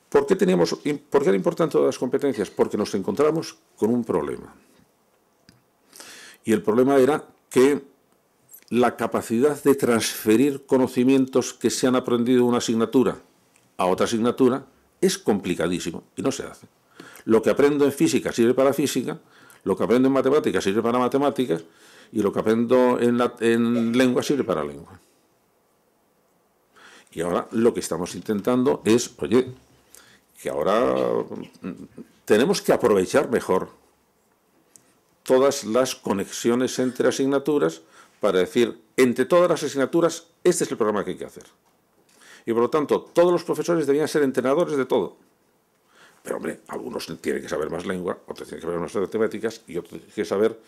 ¿Por qué era importante todas las competencias? Porque nos encontramos con un problema. Y el problema era que la capacidad de transferir conocimientos que se han aprendido en una asignatura a otra asignatura es complicadísimo y no se hace. Lo que aprendo en física sirve para física, lo que aprendo en matemáticas sirve para matemáticas y lo que aprendo en lengua sirve para lengua. Y ahora lo que estamos intentando es, oye, que ahora tenemos que aprovechar mejor todas las conexiones entre asignaturas para decir, entre todas las asignaturas, este es el programa que hay que hacer. Y por lo tanto, todos los profesores debían ser entrenadores de todo. Pero hombre, algunos tienen que saber más lengua, otros tienen que saber más matemáticas y otros tienen que saber...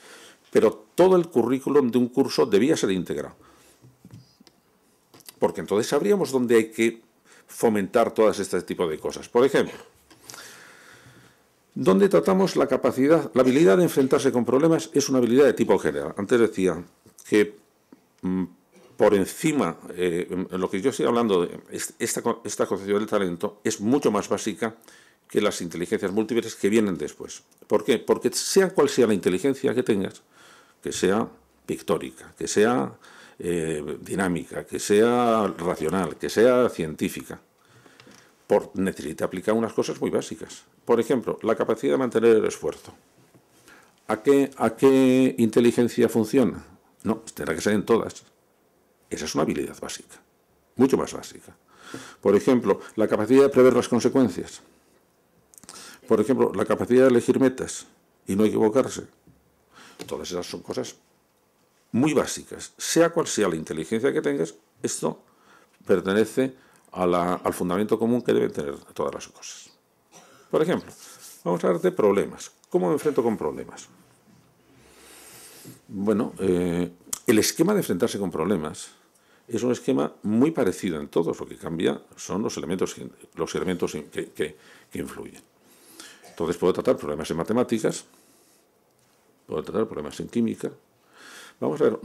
Pero todo el currículum de un curso debía ser integrado. Porque entonces sabríamos dónde hay que fomentar todas este tipo de cosas. Por ejemplo, donde tratamos la capacidad, la habilidad de enfrentarse con problemas es una habilidad de tipo general. Antes decía que por encima, en lo que yo estoy hablando, esta concepción del talento es mucho más básica que las inteligencias múltiples que vienen después. ¿Por qué? Porque sea cual sea la inteligencia que tengas, que sea pictórica, que sea dinámica, que sea racional, que sea científica, necesita aplicar unas cosas muy básicas. Por ejemplo, la capacidad de mantener el esfuerzo. ¿A qué inteligencia funciona? No, tendrá que ser en todas. Esa es una habilidad básica, mucho más básica. Por ejemplo, la capacidad de prever las consecuencias. Por ejemplo, la capacidad de elegir metas y no equivocarse. Todas esas son cosas muy básicas. Sea cual sea la inteligencia que tengas, esto pertenece al fundamento común que deben tener todas las cosas. Por ejemplo, vamos a hablar de problemas. ¿Cómo me enfrento con problemas? Bueno, el esquema de enfrentarse con problemas es un esquema muy parecido en todos. Lo que cambia son los elementos que influyen. Entonces puedo tratar problemas en matemáticas, puedo tratar problemas en química. Vamos a ver,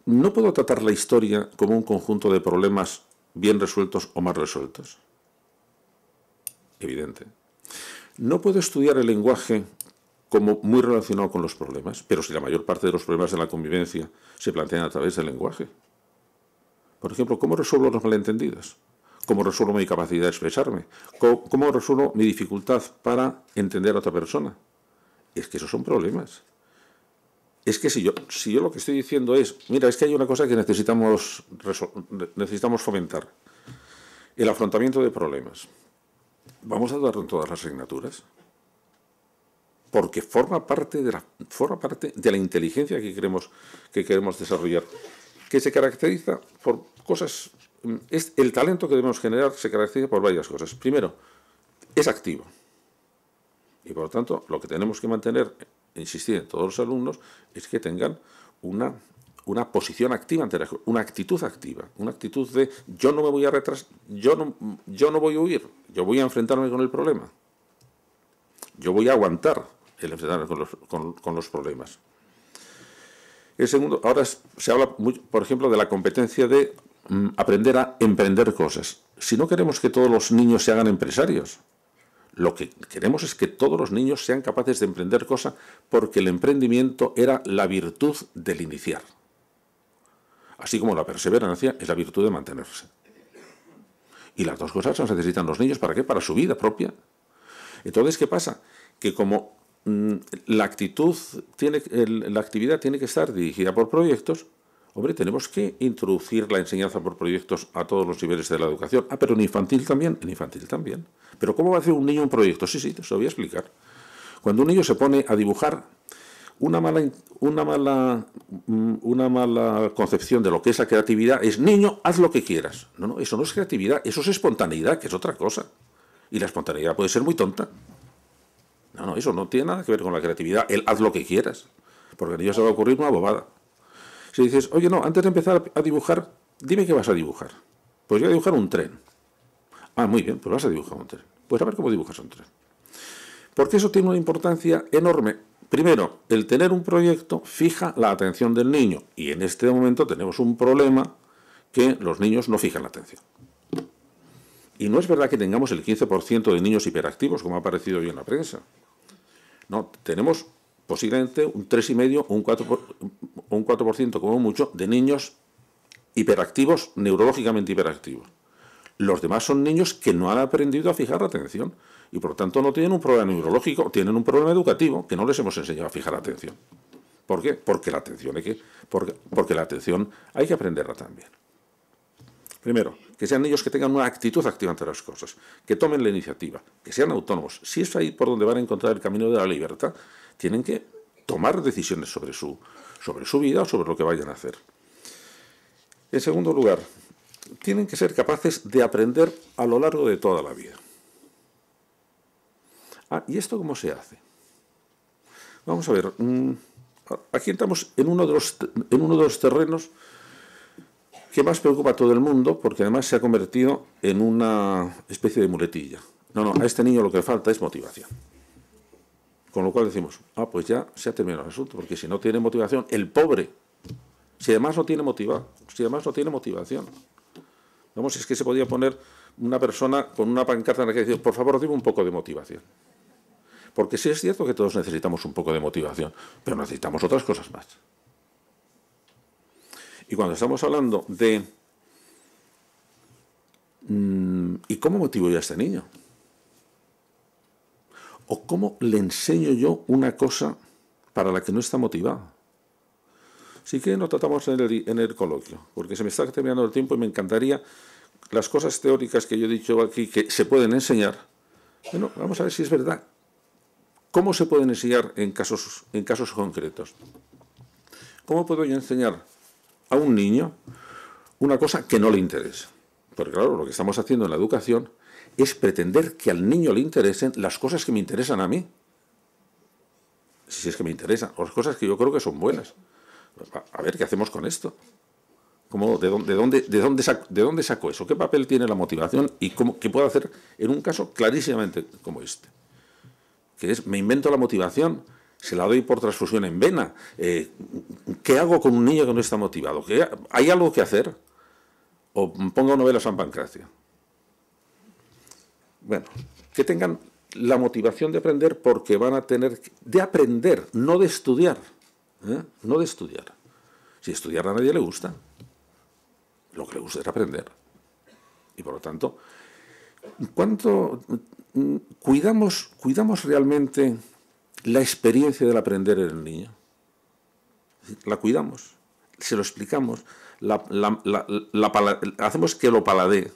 no puedo tratar la historia como un conjunto de problemas bien resueltos o mal resueltos. Evidente. No puedo estudiar el lenguaje como muy relacionado con los problemas, pero si la mayor parte de los problemas de la convivencia se plantean a través del lenguaje. Por ejemplo, ¿cómo resuelvo los malentendidos? ¿Cómo resuelvo mi capacidad de expresarme? ¿Cómo resuelvo mi dificultad para entender a otra persona? Es que esos son problemas. Es que si yo lo que estoy diciendo es, mira, es que hay una cosa que necesitamos fomentar. El afrontamiento de problemas. ¿Vamos a darlo en todas las asignaturas? Porque forma parte de la inteligencia que queremos desarrollar, que se caracteriza por cosas... El talento que debemos generar se caracteriza por varias cosas. Primero, es activo. Y por lo tanto, lo que tenemos que mantener, insistir en todos los alumnos, es que tengan una posición activa ante una actitud activa, una actitud de yo no me voy a retrasar, yo no voy a huir, yo voy a enfrentarme con el problema. Yo voy a aguantar el enfrentarme con los problemas. El segundo, ahora se habla, por ejemplo, de la competencia de aprender a emprender cosas. Si no queremos que todos los niños se hagan empresarios, lo que queremos es que todos los niños sean capaces de emprender cosas, porque el emprendimiento era la virtud del iniciar. Así como la perseverancia es la virtud de mantenerse. Y las dos cosas las necesitan los niños. ¿Para qué? Para su vida propia. Entonces, ¿qué pasa? Que como la actividad tiene que estar dirigida por proyectos, hombre, tenemos que introducir la enseñanza por proyectos a todos los niveles de la educación. Ah, pero en infantil también. ¿Pero cómo va a hacer un niño un proyecto? Sí, te lo voy a explicar. Cuando un niño se pone a dibujar, una mala concepción de lo que es la creatividad es, niño, haz lo que quieras. No, eso no es creatividad, eso es espontaneidad, que es otra cosa. Y la espontaneidad puede ser muy tonta. No, eso no tiene nada que ver con la creatividad, el haz lo que quieras. Porque al niño se va a ocurrir una bobada. Si dices, oye, no, antes de empezar a dibujar, dime qué vas a dibujar. Pues voy a dibujar un tren. Ah, muy bien, pues vas a dibujar un tren. Pues a ver cómo dibujas un tren. Porque eso tiene una importancia enorme. Primero, el tener un proyecto fija la atención del niño. Y en este momento tenemos un problema que los niños no fijan la atención. Y no es verdad que tengamos el 15% de niños hiperactivos, como ha aparecido hoy en la prensa. No, tenemos posiblemente un 3,5% o un 4% como mucho de niños hiperactivos, neurológicamente hiperactivos. Los demás son niños que no han aprendido a fijar la atención y por lo tanto no tienen un problema neurológico, tienen un problema educativo que no les hemos enseñado a fijar la atención. ¿Por qué? Porque la atención hay que aprenderla también. Primero, que sean niños que tengan una actitud activa ante las cosas, que tomen la iniciativa, que sean autónomos. Si es ahí por donde van a encontrar el camino de la libertad, tienen que tomar decisiones sobre su vida o sobre lo que vayan a hacer. En segundo lugar, tienen que ser capaces de aprender a lo largo de toda la vida. ¿Y esto cómo se hace? Vamos a ver, aquí entramos en uno de los terrenos que más preocupa a todo el mundo, porque además se ha convertido en una especie de muletilla. No, a este niño lo que le falta es motivación. Con lo cual decimos, pues ya se ha terminado el asunto, porque si no tiene motivación, el pobre, si además no tiene motivación. Vamos, es que se podía poner una persona con una pancarta en la que decía, por favor, dime un poco de motivación. Porque sí es cierto que todos necesitamos un poco de motivación, pero necesitamos otras cosas más. Y cuando estamos hablando de ¿y cómo motivo yo a este niño? ¿O cómo le enseño yo una cosa para la que no está motivado? Sí que no tratamos en el coloquio, porque se me está terminando el tiempo y me encantaría las cosas teóricas que yo he dicho aquí que se pueden enseñar. Bueno, vamos a ver si es verdad. ¿Cómo se pueden enseñar en casos concretos? ¿Cómo puedo yo enseñar a un niño una cosa que no le interesa? Porque claro, lo que estamos haciendo en la educación es pretender que al niño le interesen las cosas que me interesan a mí. Si es que me interesan, o las cosas que yo creo que son buenas. A ver, ¿qué hacemos con esto? ¿De dónde saco eso? ¿Qué papel tiene la motivación? ¿Y qué puedo hacer en un caso clarísimamente como este? Que es, me invento la motivación, se la doy por transfusión en vena. ¿Qué hago con un niño que no está motivado? ¿Hay algo que hacer? ¿O pongo novelas San Pancracio? Bueno, que tengan la motivación de aprender, porque van a tener de aprender, no de estudiar. No de estudiar. Si estudiar a nadie le gusta, lo que le gusta es aprender. Y por lo tanto, ¿cuánto cuidamos realmente la experiencia del aprender en el niño? La cuidamos, se lo explicamos, hacemos que lo paladee.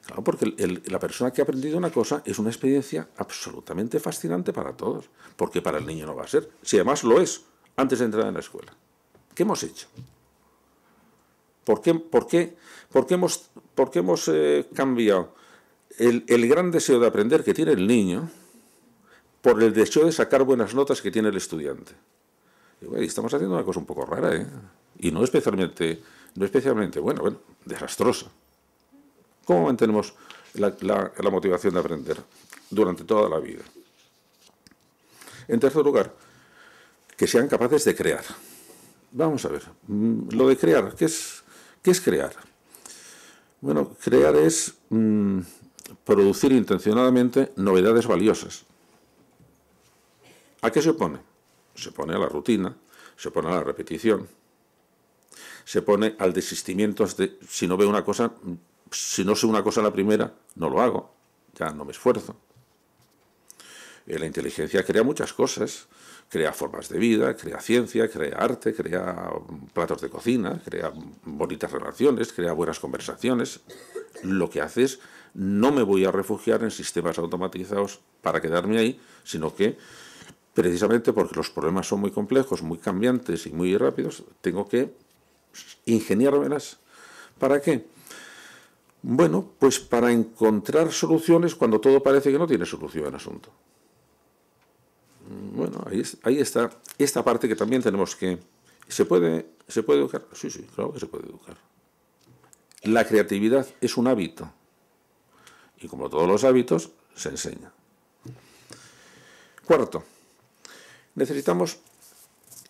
Claro, porque la persona que ha aprendido una cosa es una experiencia absolutamente fascinante para todos, porque para el niño no va a ser, si además lo es antes de entrar en la escuela. ¿Qué hemos hecho? ¿Por qué hemos cambiado el gran deseo de aprender que tiene el niño por el deseo de sacar buenas notas que tiene el estudiante? Y estamos haciendo una cosa un poco rara, y no especialmente bueno, desastrosa. ¿Cómo mantenemos la motivación de aprender durante toda la vida? En tercer lugar, que sean capaces de crear. Vamos a ver, lo de crear, ¿qué es crear? Bueno, crear es producir intencionadamente novedades valiosas. ¿A qué se opone? Se opone a la rutina, se opone a la repetición, se opone al desistimiento de, si no sé una cosa en la primera, no lo hago, ya no me esfuerzo. La inteligencia crea muchas cosas, crea formas de vida, crea ciencia, crea arte, crea platos de cocina, crea bonitas relaciones, crea buenas conversaciones. Lo que hace es, no me voy a refugiar en sistemas automatizados para quedarme ahí, sino que, precisamente porque los problemas son muy complejos, muy cambiantes y muy rápidos, tengo que ingeniármelas. ¿Para qué? Bueno, pues para encontrar soluciones cuando todo parece que no tiene solución al asunto. Bueno, ahí está esta parte que también tenemos que... ¿Se puede educar? Sí, claro que se puede educar. La creatividad es un hábito. Y como todos los hábitos, se enseña. Cuarto, necesitamos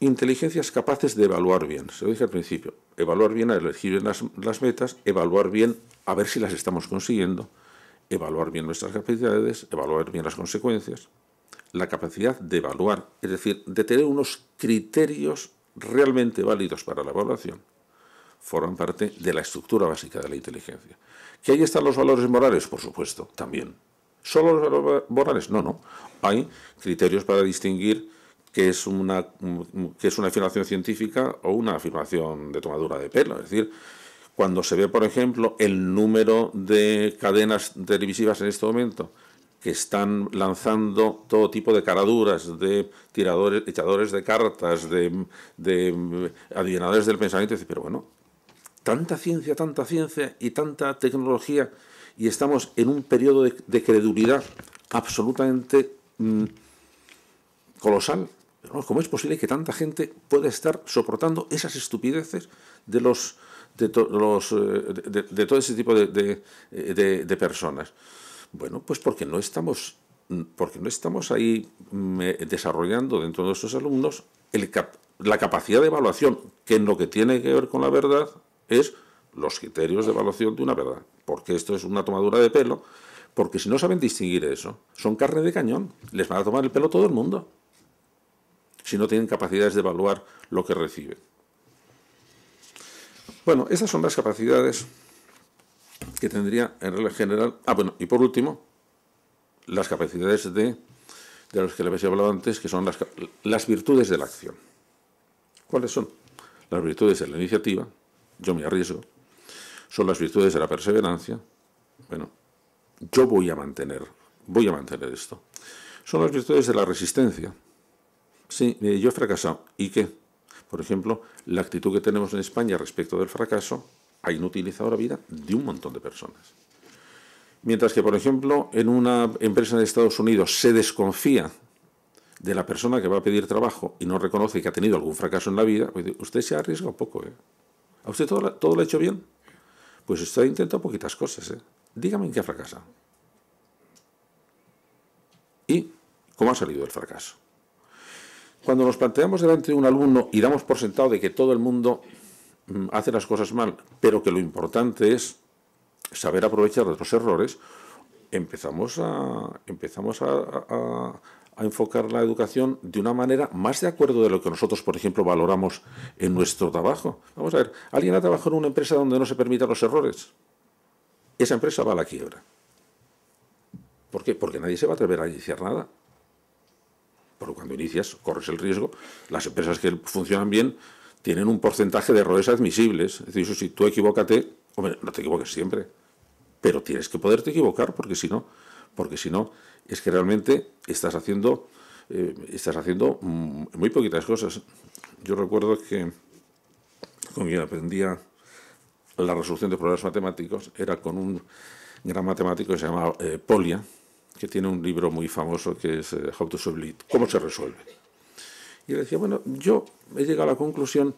inteligencias capaces de evaluar bien. Se lo dije al principio. Evaluar bien a elegir bien las metas, evaluar bien a ver si las estamos consiguiendo, evaluar bien nuestras capacidades, evaluar bien las consecuencias. La capacidad de evaluar, es decir, de tener unos criterios realmente válidos para la evaluación, forman parte de la estructura básica de la inteligencia. ¿Que ahí están los valores morales? Por supuesto, también. ¿Solo los valores morales? No. Hay criterios para distinguir qué es una afirmación científica o una afirmación de tomadura de pelo. Es decir, Cuando se ve, por ejemplo, el número de cadenas televisivas en este momento que están lanzando todo tipo de caraduras, de tiradores, echadores de cartas, de adivinadores del pensamiento, pero bueno, tanta ciencia y tanta tecnología, y estamos en un periodo de credulidad absolutamente colosal. ¿Cómo es posible que tanta gente pueda estar soportando esas estupideces de todo ese tipo de personas? Bueno, pues porque no estamos ahí desarrollando dentro de nuestros alumnos la capacidad de evaluación, que en lo que tiene que ver con la verdad es los criterios de evaluación de una verdad. Porque esto es una tomadura de pelo, porque si no saben distinguir eso, son carne de cañón, les van a tomar el pelo todo el mundo, si no tienen capacidades de evaluar lo que reciben. Bueno, estas son las capacidades que tendría en regla general. Bueno, y por último, las capacidades de las que les he hablado antes, que son las virtudes de la acción. ¿Cuáles son? Las virtudes de la iniciativa, yo me arriesgo, son las virtudes de la perseverancia, bueno, yo voy a mantener esto. Son las virtudes de la resistencia. Sí, yo he fracasado. ¿Y qué? Por ejemplo, la actitud que tenemos en España respecto del fracaso ha inutilizado la vida de un montón de personas. Mientras que, por ejemplo, en una empresa de Estados Unidos se desconfía de la persona que va a pedir trabajo y no reconoce que ha tenido algún fracaso en la vida, pues usted se arriesga un poco, ¿eh? ¿A usted todo lo ha hecho bien? Pues usted ha intentado poquitas cosas, ¿eh? Dígame en qué ha fracasado. ¿Y cómo ha salido el fracaso? Cuando nos planteamos delante de un alumno y damos por sentado de que todo el mundo hace las cosas mal, pero que lo importante es saber aprovechar de los errores, empezamos a enfocar la educación de una manera más de acuerdo de lo que nosotros, por ejemplo, valoramos en nuestro trabajo. Vamos a ver, ¿alguien ha trabajado en una empresa donde no se permitan los errores? Esa empresa va a la quiebra. ¿Por qué? Porque nadie se va a atrever a iniciar nada. Porque cuando inicias, corres el riesgo. Las empresas que funcionan bien tienen un porcentaje de errores admisibles. Es decir, eso, si tú equivócate, hombre, no te equivoques siempre, pero tienes que poderte equivocar, porque si no es que realmente estás haciendo muy poquitas cosas. Yo recuerdo que con quien aprendía la resolución de problemas matemáticos era con un gran matemático que se llama Polya, que tiene un libro muy famoso que es How to Solve It, ¿cómo se resuelve? Y él decía, bueno, yo he llegado a la conclusión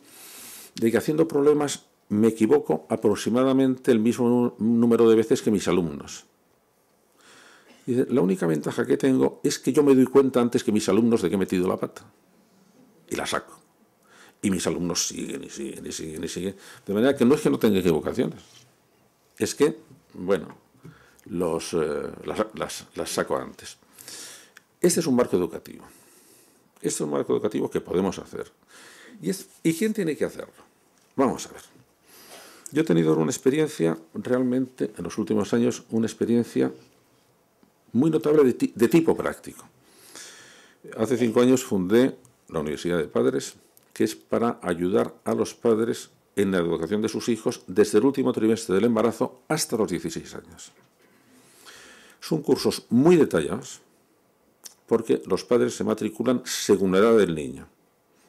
de que haciendo problemas me equivoco aproximadamente el mismo número de veces que mis alumnos. Y dice, la única ventaja que tengo es que yo me doy cuenta antes que mis alumnos de que he metido la pata. Y la saco. Y mis alumnos siguen y siguen y siguen y siguen. De manera que no es que no tenga equivocaciones. Es que, bueno, las saco antes. Este es un marco educativo. Este es un marco educativo que podemos hacer. ¿Y quién tiene que hacerlo? Vamos a ver. Yo he tenido una experiencia, realmente, en los últimos años, una experiencia muy notable de tipo práctico. Hace 5 años fundé la Universidad de Padres, que es para ayudar a los padres en la educación de sus hijos desde el último trimestre del embarazo hasta los 16 años. Son cursos muy detallados, porque los padres se matriculan según la edad del niño.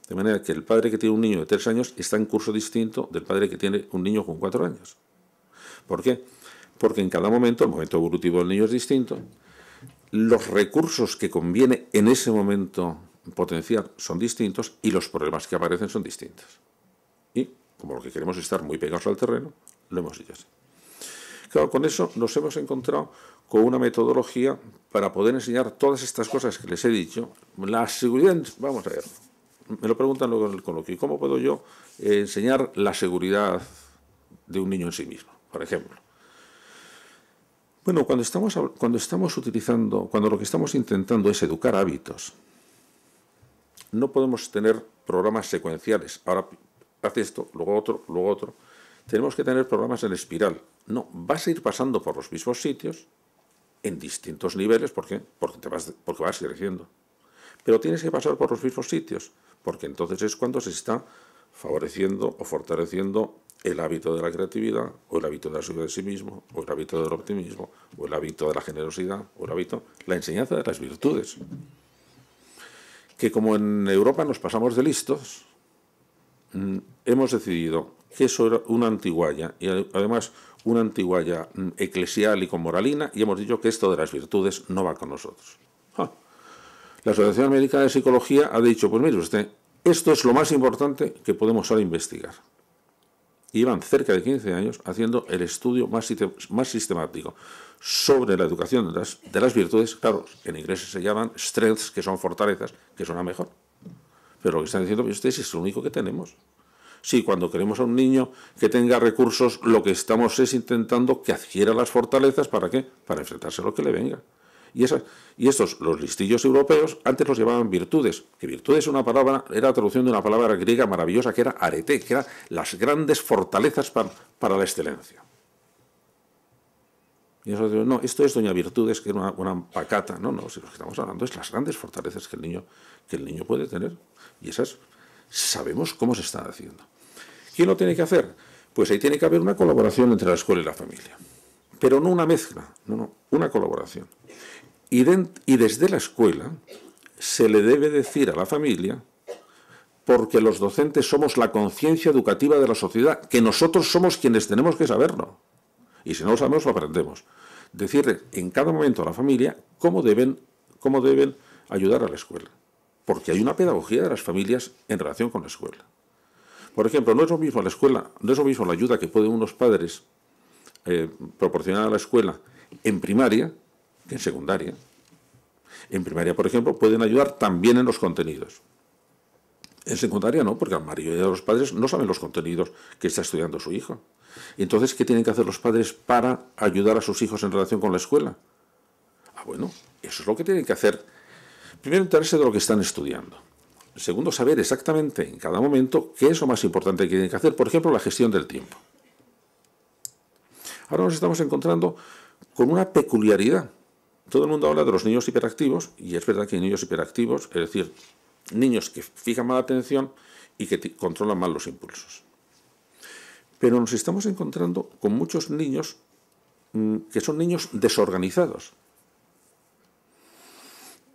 De manera que el padre que tiene un niño de 3 años está en curso distinto del padre que tiene un niño con 4 años. ¿Por qué? Porque en cada momento, el momento evolutivo del niño es distinto, los recursos que conviene en ese momento potenciar son distintos y los problemas que aparecen son distintos. Y, como lo que queremos es estar muy pegados al terreno, lo hemos dicho así. Claro, con eso nos hemos encontrado con una metodología para poder enseñar todas estas cosas que les he dicho. La seguridad, vamos a ver, me lo preguntan luego en el coloquio, ¿cómo puedo yo enseñar la seguridad de un niño en sí mismo, por ejemplo? Bueno, cuando lo que estamos intentando es educar hábitos, no podemos tener programas secuenciales. Ahora haz esto, luego otro, luego otro. Tenemos que tener programas en espiral. No, vas a ir pasando por los mismos sitios en distintos niveles. ¿Por qué? Porque vas creciendo. Pero tienes que pasar por los mismos sitios, porque entonces es cuando se está favoreciendo o fortaleciendo el hábito de la creatividad, o el hábito de la seguridad de sí mismo, o el hábito del optimismo, o el hábito de la generosidad, o el hábito, la enseñanza de las virtudes. Que como en Europa nos pasamos de listos, hemos decidido que eso era una antigualla, y además una antigualla eclesial y con moralina, y hemos dicho que esto de las virtudes no va con nosotros. La Asociación Americana de Psicología ha dicho, pues mire usted, esto es lo más importante que podemos ahora investigar. Y llevan cerca de 15 años haciendo el estudio más sistemático sobre la educación de las virtudes. Claro, en inglés se llaman strengths, que son fortalezas, que suena mejor. Pero lo que están diciendo, pues ustedes es lo único que tenemos. Sí, cuando queremos a un niño que tenga recursos, lo que estamos es intentando que adquiera las fortalezas, ¿para qué? Para enfrentarse a lo que le venga. Y estos, los listillos europeos, antes los llamaban virtudes, que virtudes es una palabra, era la traducción de una palabra griega maravillosa que era arete, que eran las grandes fortalezas para la excelencia. Y eso, no, esto es doña virtudes, que era una pacata. No, si lo que estamos hablando es las grandes fortalezas que el niño puede tener. Y esas sabemos cómo se están haciendo. ¿Quién lo tiene que hacer? Pues ahí tiene que haber una colaboración entre la escuela y la familia. Pero no una mezcla, no, una colaboración. Y desde la escuela se le debe decir a la familia, porque los docentes somos la conciencia educativa de la sociedad, que nosotros somos quienes tenemos que saberlo. Y si no lo sabemos, lo aprendemos. Decirle en cada momento a la familia cómo deben ayudar a la escuela. Porque hay una pedagogía de las familias en relación con la escuela. Por ejemplo, no es lo mismo la escuela, no es lo mismo la ayuda que pueden unos padres proporcionar a la escuela en primaria que en secundaria. En primaria, por ejemplo, pueden ayudar también en los contenidos. En secundaria no, porque la mayoría de los padres no saben los contenidos que está estudiando su hijo. Entonces, ¿qué tienen que hacer los padres para ayudar a sus hijos en relación con la escuela? Bueno, eso es lo que tienen que hacer. Primero, enterarse de lo que están estudiando. Segundo, saber exactamente en cada momento qué es lo más importante que tienen que hacer. Por ejemplo, la gestión del tiempo. Ahora nos estamos encontrando con una peculiaridad. Todo el mundo habla de los niños hiperactivos, y es verdad que hay niños hiperactivos, es decir, niños que fijan mal atención y que controlan mal los impulsos. Pero nos estamos encontrando con muchos niños que son niños desorganizados.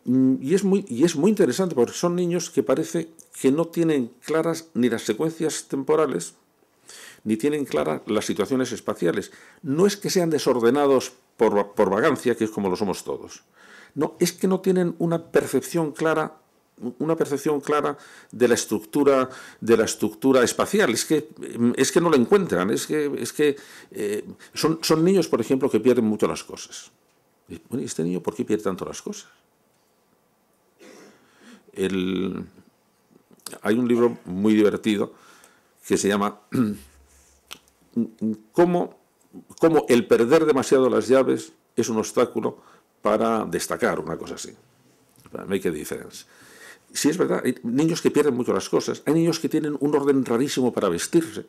Y es muy interesante, porque son niños que parece que no tienen claras ni las secuencias temporales, ni tienen claras las situaciones espaciales. No es que sean desordenados por vagancia, que es como lo somos todos. No, es que no tienen una percepción clara de la estructura espacial. Es que no la encuentran. Son niños, por ejemplo, que pierden mucho las cosas. Bueno, ¿y este niño por qué pierde tanto las cosas? Hay un libro muy divertido que se llama ¿Cómo el perder demasiado las llaves es un obstáculo para destacar? Una cosa así. Make a difference. Sí, es verdad, hay niños que pierden mucho las cosas. Hay niños que tienen un orden rarísimo para vestirse.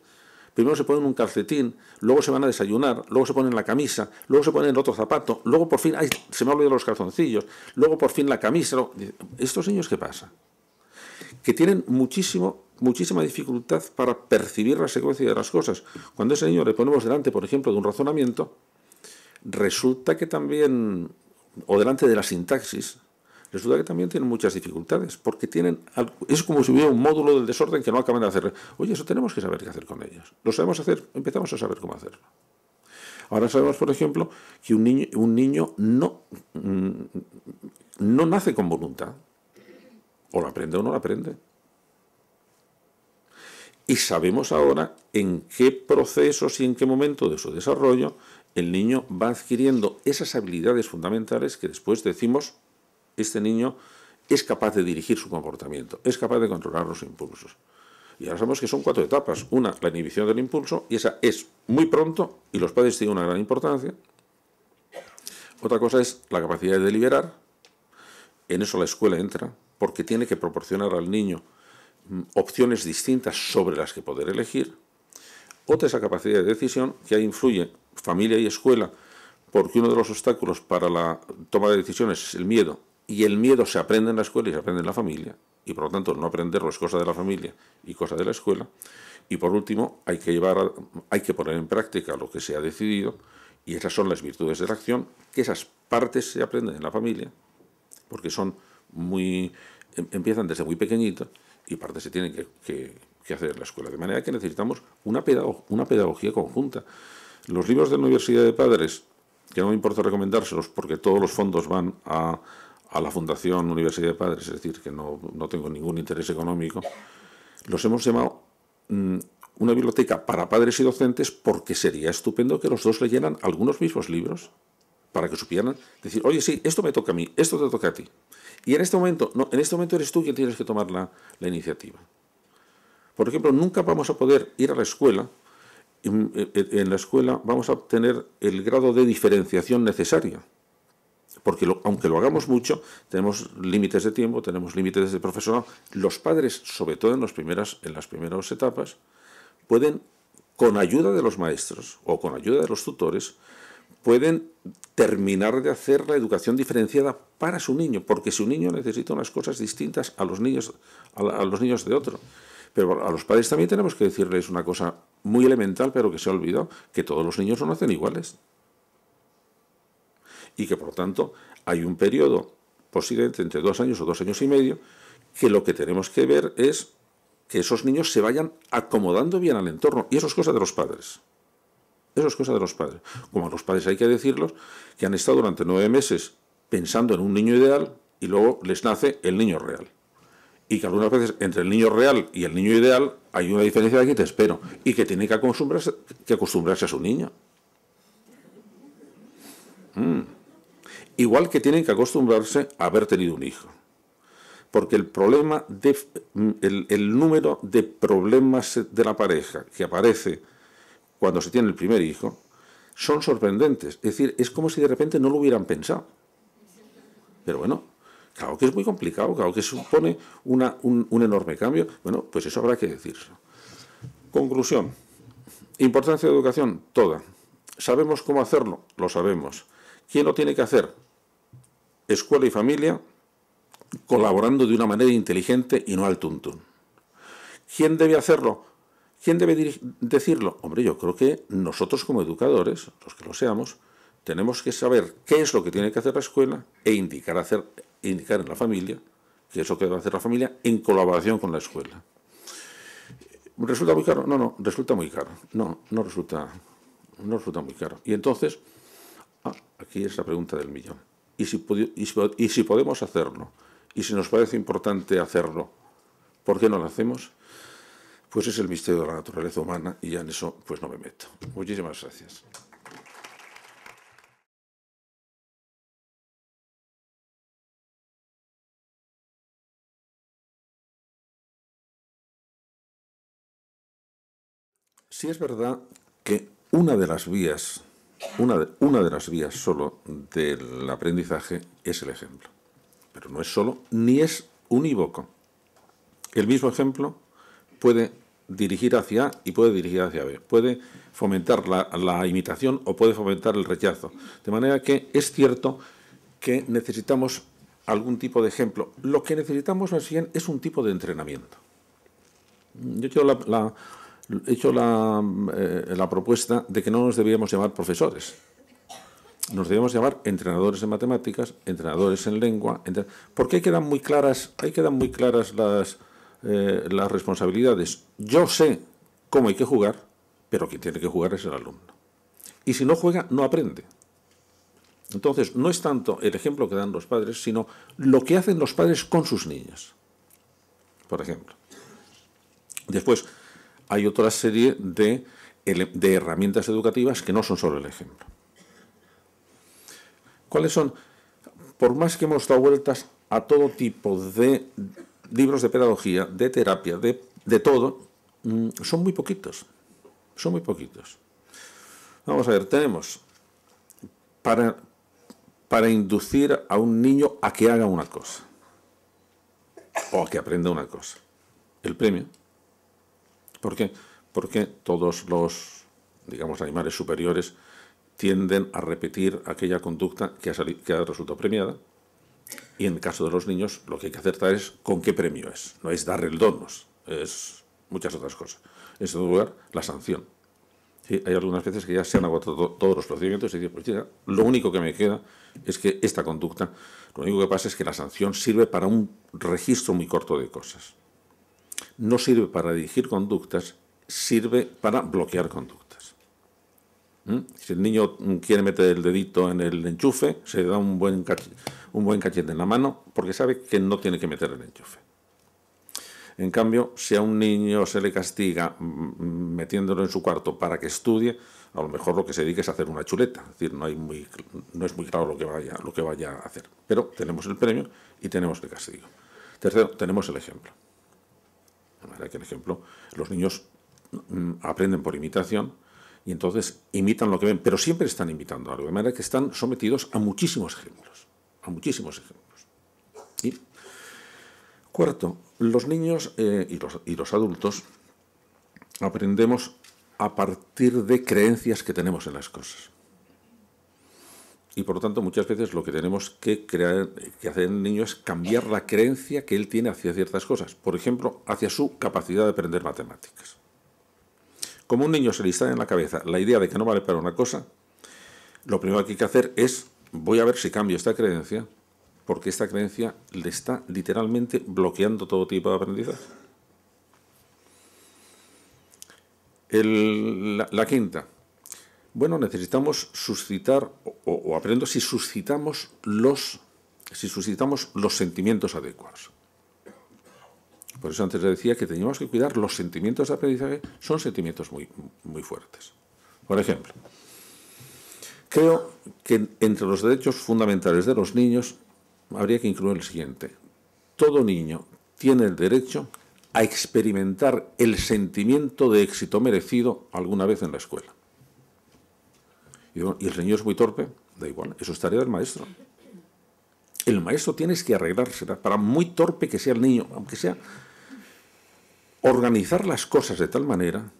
Primero se ponen un calcetín, luego se van a desayunar, luego se ponen la camisa, luego se ponen el otro zapato, luego por fin, se me ha olvidado los calzoncillos, luego por fin la camisa. ¿Estos niños qué pasa? Que tienen muchísima dificultad para percibir la secuencia de las cosas. Cuando a ese niño le ponemos delante, por ejemplo, de un razonamiento, resulta que también, o delante de la sintaxis, resulta que también tienen muchas dificultades, porque es como si hubiera un módulo del desorden que no acaban de hacer. Oye, eso tenemos que saber qué hacer con ellos. Lo sabemos hacer, empezamos a saber cómo hacerlo. Ahora sabemos, por ejemplo, que un niño no nace con voluntad. O la aprende o no la aprende. Y sabemos ahora en qué procesos y en qué momento de su desarrollo el niño va adquiriendo esas habilidades fundamentales que después decimos, este niño es capaz de dirigir su comportamiento, es capaz de controlar los impulsos. Y ahora sabemos que son 4 etapas. Una, la inhibición del impulso, y esa es muy pronto, y los padres tienen una gran importancia. Otra cosa es la capacidad de deliberar. En eso la escuela entra, porque tiene que proporcionar al niño opciones distintas sobre las que poder elegir. Otra es la capacidad de decisión, que ahí influye familia y escuela, porque uno de los obstáculos para la toma de decisiones es el miedo, y el miedo se aprende en la escuela y se aprende en la familia. y por lo tanto no aprenderlo es cosa de la familia y cosa de la escuela. Y por último, hay que poner en práctica lo que se ha decidido, y esas son las virtudes de la acción, que esas partes se aprenden en la familia, porque empiezan desde muy pequeñitos, y partes se tienen que hacer en la escuela. De manera que necesitamos una pedagogía conjunta. Los libros de la Universidad de Padres, que no me importa recomendárselos porque todos los fondos van a la Fundación Universidad de Padres, es decir, que no tengo ningún interés económico, los hemos llamado una biblioteca para padres y docentes, porque sería estupendo que los dos leyeran algunos mismos libros, para que supieran decir, oye, sí, esto me toca a mí, esto te toca a ti. Y en este momento eres tú quien tienes que tomar la iniciativa. Por ejemplo, nunca vamos a poder ir a la escuela, en la escuela vamos a obtener el grado de diferenciación necesario, porque aunque lo hagamos mucho, tenemos límites de tiempo, tenemos límites de profesorado. Los padres, sobre todo en las primeras etapas, pueden, con ayuda de los maestros o con ayuda de los tutores, pueden terminar de hacer la educación diferenciada para su niño, porque su niño necesita unas cosas distintas a los niños de otro. Pero a los padres también tenemos que decirles una cosa muy elemental, pero que se ha olvidado, que todos los niños no nacen iguales. Y que, por lo tanto, hay un periodo posiblemente entre 2 años o 2 años y medio, que lo que tenemos que ver es que esos niños se vayan acomodando bien al entorno. Y eso es cosa de los padres. Eso es cosa de los padres. Como a los padres hay que decirlos, que han estado durante 9 meses pensando en un niño ideal y luego les nace el niño real. Y que algunas veces entre el niño real y el niño ideal hay una diferencia de aquí te espero. Y que tiene que acostumbrarse a su niño. Igual que tienen que acostumbrarse a haber tenido un hijo. Porque el número de problemas de la pareja que aparece cuando se tiene el primer hijo son sorprendentes. Es decir, es como si de repente no lo hubieran pensado. Pero bueno, claro que es muy complicado, claro que supone un enorme cambio. Bueno, pues eso habrá que decirse. Conclusión. Importancia de educación, toda. ¿Sabemos cómo hacerlo? Lo sabemos. ¿Quién lo tiene que hacer? Escuela y familia, colaborando de una manera inteligente y no al tuntún. ¿Quién debe hacerlo? ¿Quién debe decirlo? Hombre, yo creo que nosotros como educadores, los que lo seamos, tenemos que saber qué es lo que tiene que hacer la escuela e indicar en la familia qué es lo que debe hacer la familia en colaboración con la escuela. ¿Resulta muy caro? No, resulta muy caro. No resulta muy caro. Y entonces, aquí es la pregunta del millón. ¿Y si podemos hacerlo? ¿Y si nos parece importante hacerlo? ¿Por qué no lo hacemos? Pues es el misterio de la naturaleza humana y ya en eso pues no me meto. Muchísimas gracias. Sí es verdad que una de las vías solo del aprendizaje es el ejemplo. Pero no es solo, ni es unívoco. El mismo ejemplo puede dirigir hacia A y puede dirigir hacia B. Puede fomentar la imitación o puede fomentar el rechazo. De manera que es cierto que necesitamos algún tipo de ejemplo. Lo que necesitamos más bien es un tipo de entrenamiento. Yo he hecho la propuesta de que no nos debíamos llamar profesores. Nos debíamos llamar entrenadores en matemáticas, entrenadores en lengua, porque ahí quedan muy claras las responsabilidades. Yo sé cómo hay que jugar, pero quien tiene que jugar es el alumno. Y si no juega, no aprende. Entonces, no es tanto el ejemplo que dan los padres, sino lo que hacen los padres con sus niños. Por ejemplo. Después, hay otra serie de herramientas educativas que no son solo el ejemplo. ¿Cuáles son? Por más que hemos dado vueltas a todo tipo de libros de pedagogía, de terapia, de todo, son muy poquitos. Son muy poquitos. Vamos a ver, tenemos para inducir a un niño a que haga una cosa o a que aprenda una cosa. El premio. ¿Por qué? Porque todos los, animales superiores tienden a repetir aquella conducta que ha resultado premiada. Y en el caso de los niños, lo que hay que acertar es con qué premio es. No es dar el donos, es muchas otras cosas. En segundo lugar, la sanción. Sí, hay algunas veces que ya se han agotado todos los procedimientos y dicen, pues ya, lo único que me queda es que esta conducta, lo único que pasa es que la sanción sirve para un registro muy corto de cosas. No sirve para dirigir conductas, sirve para bloquear conductas. Si el niño quiere meter el dedito en el enchufe, se le da un buen cachete en la mano porque sabe que no tiene que meter el enchufe. En cambio, si a un niño se le castiga metiéndolo en su cuarto para que estudie, a lo mejor lo que se dedica es a hacer una chuleta. Es decir, no es muy claro lo que vaya a hacer. Pero tenemos el premio y tenemos el castigo. Tercero, tenemos el ejemplo. De manera que el ejemplo, los niños aprenden por imitación y entonces imitan lo que ven, pero siempre están imitando algo. De manera que están sometidos a muchísimos ejemplos. A muchísimos ejemplos. Y cuarto, los niños y los adultos aprendemos a partir de creencias que tenemos en las cosas. Y por lo tanto, muchas veces lo que tenemos que hacer en el niño es cambiar la creencia que él tiene hacia ciertas cosas. Por ejemplo, hacia su capacidad de aprender matemáticas. Como a un niño se le instala en la cabeza la idea de que no vale para una cosa, lo primero que hay que hacer es, voy a ver si cambio esta creencia, porque esta creencia le está literalmente bloqueando todo tipo de aprendizaje. La quinta. Bueno, necesitamos suscitar, o aprendo si suscitamos los sentimientos adecuados. Por eso antes decía que teníamos que cuidar los sentimientos de aprendizaje, son sentimientos muy, muy fuertes. Por ejemplo, creo que entre los derechos fundamentales de los niños habría que incluir el siguiente. Todo niño tiene el derecho a experimentar el sentimiento de éxito merecido alguna vez en la escuela. Y el niño es muy torpe, da igual, eso es tarea del maestro. El maestro tiene que arreglársela, para muy torpe que sea el niño, aunque sea organizar las cosas de tal manera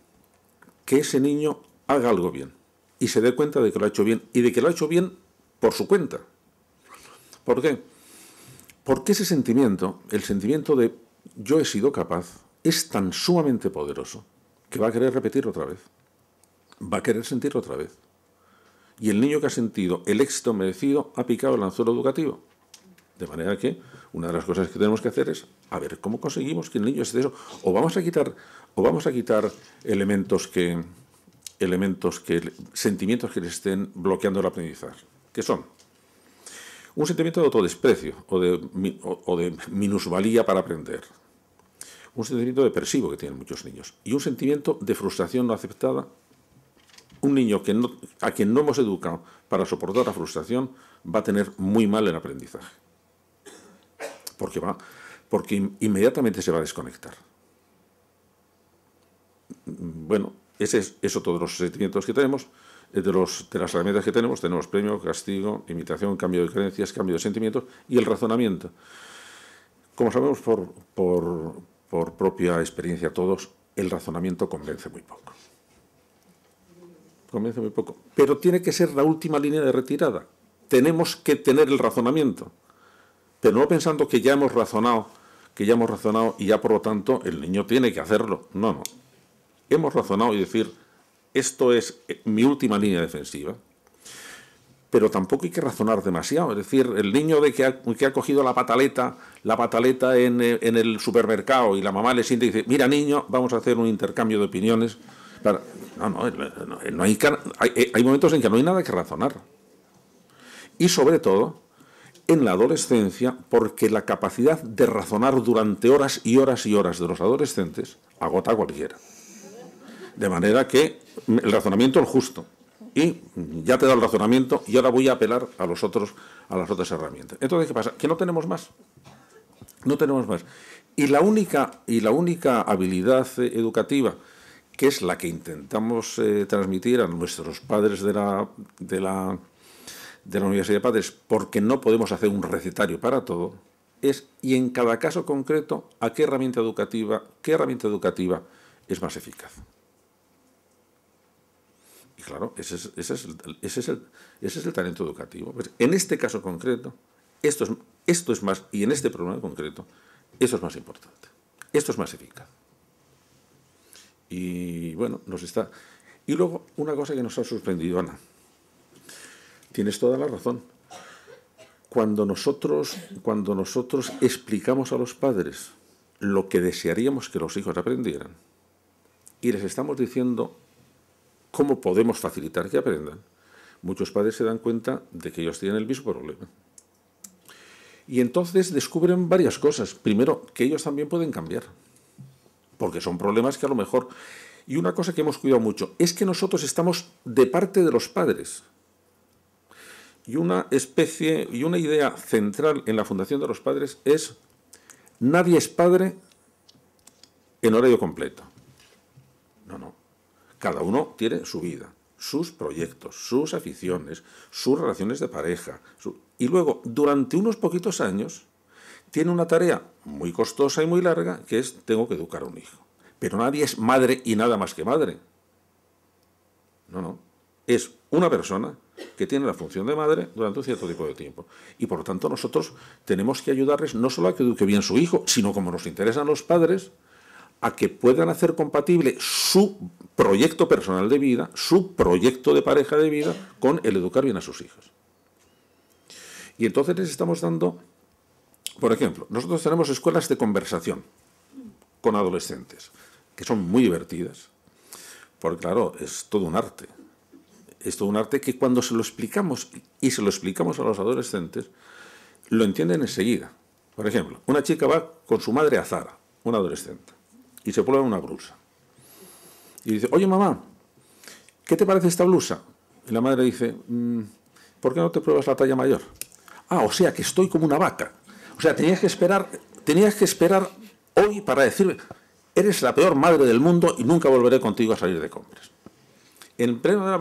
que ese niño haga algo bien y se dé cuenta de que lo ha hecho bien y de que lo ha hecho bien por su cuenta. ¿Por qué? Porque ese sentimiento, el sentimiento de yo he sido capaz, es tan sumamente poderoso que va a querer repetirlo otra vez. Va a querer sentirlo otra vez. Y el niño que ha sentido el éxito merecido ha picado el anzuelo educativo. De manera que una de las cosas que tenemos que hacer es a ver cómo conseguimos que el niño esté eso. O vamos a quitar sentimientos que le estén bloqueando el aprendizaje. ¿Qué son? Un sentimiento de autodesprecio o de minusvalía para aprender. Un sentimiento depresivo que tienen muchos niños. Y un sentimiento de frustración no aceptada. Un niño a quien no hemos educado para soportar la frustración va a tener muy mal el aprendizaje. Porque inmediatamente se va a desconectar. Bueno, ese es otro de los sentimientos que tenemos. De las herramientas que tenemos premio, castigo, imitación, cambio de creencias, cambio de sentimientos y el razonamiento. Como sabemos por propia experiencia todos, el razonamiento convence muy poco. Convence muy poco. Pero tiene que ser la última línea de retirada. Tenemos que tener el razonamiento, pero no pensando que ya hemos razonado y ya por lo tanto el niño tiene que hacerlo. No. Hemos razonado y decir, esto es mi última línea defensiva, pero tampoco hay que razonar demasiado. Es decir, el niño que ha cogido la pataleta en el supermercado y la mamá le siente y dice, mira niño, vamos a hacer un intercambio de opiniones. Hay momentos en que no hay nada que razonar. Y sobre todo, en la adolescencia, porque la capacidad de razonar durante horas y horas y horas de los adolescentes agota a cualquiera. De manera que el razonamiento es justo. Y ya te da el razonamiento y ahora voy a apelar a las otras herramientas. Entonces, ¿qué pasa? Que no tenemos más. No tenemos más. Y la única habilidad educativa, que es la que intentamos transmitir a nuestros padres de la Universidad de Padres, porque no podemos hacer un recetario para todo, es, y en cada caso concreto, a qué herramienta educativa es más eficaz. Y claro, ese es el talento educativo. Pues en este caso concreto, esto esto es más, y en este problema concreto, eso es más importante. Esto es más eficaz. Y bueno, nos está... Y luego, una cosa que nos ha sorprendido, Ana. Tienes toda la razón. Cuando nosotros explicamos a los padres lo que desearíamos que los hijos aprendieran y les estamos diciendo cómo podemos facilitar que aprendan, muchos padres se dan cuenta de que ellos tienen el mismo problema. Y entonces descubren varias cosas. Primero, que ellos también pueden cambiar, porque son problemas que a lo mejor... Y una cosa que hemos cuidado mucho es que nosotros estamos de parte de los padres. Y una idea central en la Fundación de los Padres es: nadie es padre en horario completo. No. Cada uno tiene su vida, sus proyectos, sus aficiones, sus relaciones de pareja. Y luego, durante unos poquitos años, tiene una tarea muy costosa y muy larga, que es: tengo que educar a un hijo. Pero nadie es madre y nada más que madre. No. Es una persona que tiene la función de madre durante un cierto tipo de tiempo. Y por lo tanto nosotros tenemos que ayudarles no solo a que eduque bien su hijo, sino, como nos interesan los padres, a que puedan hacer compatible su proyecto personal de vida, su proyecto de pareja de vida, con el educar bien a sus hijos. Y entonces les estamos dando, por ejemplo, nosotros tenemos escuelas de conversación con adolescentes, que son muy divertidas, porque claro, es todo un arte. Es todo un arte que cuando se lo explicamos, y se lo explicamos a los adolescentes, lo entienden enseguida. Por ejemplo, una chica va con su madre a Zara, una adolescente, y se prueba una blusa. Y dice: oye, mamá, ¿qué te parece esta blusa? Y la madre dice: ¿por qué no te pruebas la talla mayor? O sea, que estoy como una vaca. O sea, tenías que esperar hoy para decirme: eres la peor madre del mundo y nunca volveré contigo a salir de compras. En plena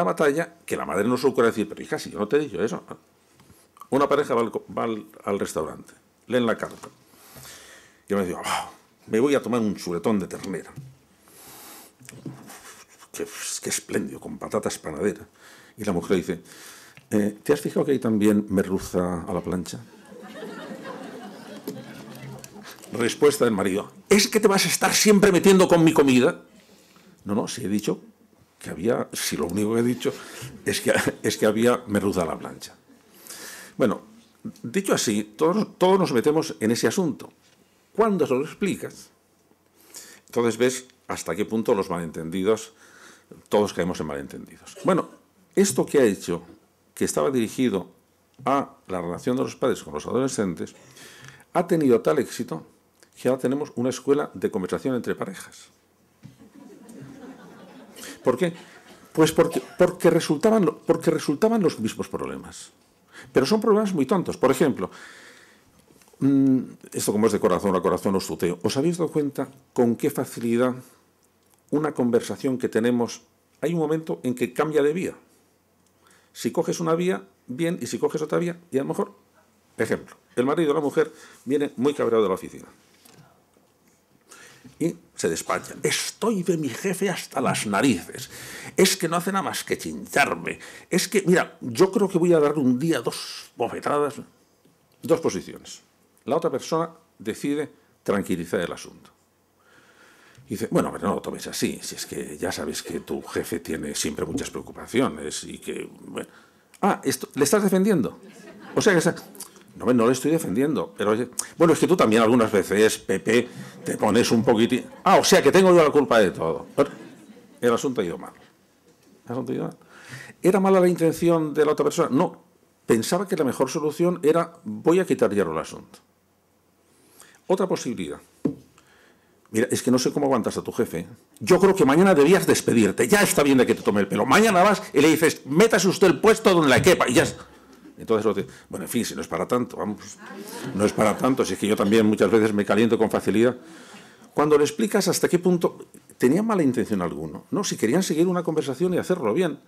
batalla, que la madre no se ocurre decir: pero hija, si yo no te he dicho eso. Una pareja va al restaurante, leen la carta. Yo me digo: me voy a tomar un chuletón de ternera. Qué espléndido, con patatas panaderas. Y la mujer dice: ¿te has fijado que hay también merluza a la plancha? Respuesta del marido: ¿es que te vas a estar siempre metiendo con mi comida? No, si he dicho que había, si lo único que he dicho es que había merluza a la plancha. Bueno, dicho así, todos nos metemos en ese asunto. Cuando se lo explicas, entonces ves hasta qué punto los malentendidos, todos caemos en malentendidos. Bueno, esto que ha hecho, que estaba dirigido a la relación de los padres con los adolescentes, ha tenido tal éxito que ahora tenemos una escuela de conversación entre parejas. ¿Por qué? Pues porque resultaban los mismos problemas. Pero son problemas muy tontos. Por ejemplo, esto como es de corazón a corazón os tuteo. ¿Os habéis dado cuenta con qué facilidad una conversación que tenemos, hay un momento en que cambia de vía? Si coges una vía, bien, y si coges otra vía, y a lo mejor, ejemplo, el marido o la mujer viene muy cabreado de la oficina. Y se despacha: estoy de mi jefe hasta las narices, es que no hace nada más que chincharme, es que, mira, yo creo que voy a dar un día 2 bofetadas, 2 posiciones. La otra persona decide tranquilizar el asunto. Y dice: bueno, pero no lo tomes así, si es que ya sabes que tu jefe tiene siempre muchas preocupaciones y que... Bueno. ¿Le estás defendiendo? O sea que... No le estoy defendiendo, pero oye, bueno, es que tú también algunas veces, Pepe, te pones un poquitín... o sea que tengo yo la culpa de todo. Pero el asunto ha ido mal. ¿Era mala la intención de la otra persona? No. Pensaba que la mejor solución era: voy a quitar ya el asunto. Otra posibilidad: mira, es que no sé cómo aguantas a tu jefe. Yo creo que mañana debías despedirte. Ya está bien de que te tome el pelo. Mañana vas y le dices: métase usted el puesto donde la quepa. Y ya está. Entonces, bueno, en fin, si no es para tanto, vamos, no es para tanto, si es que yo también muchas veces me caliento con facilidad. Cuando le explicas hasta qué punto, tenía mala intención alguno, ¿no? Si querían seguir una conversación y hacerlo bien,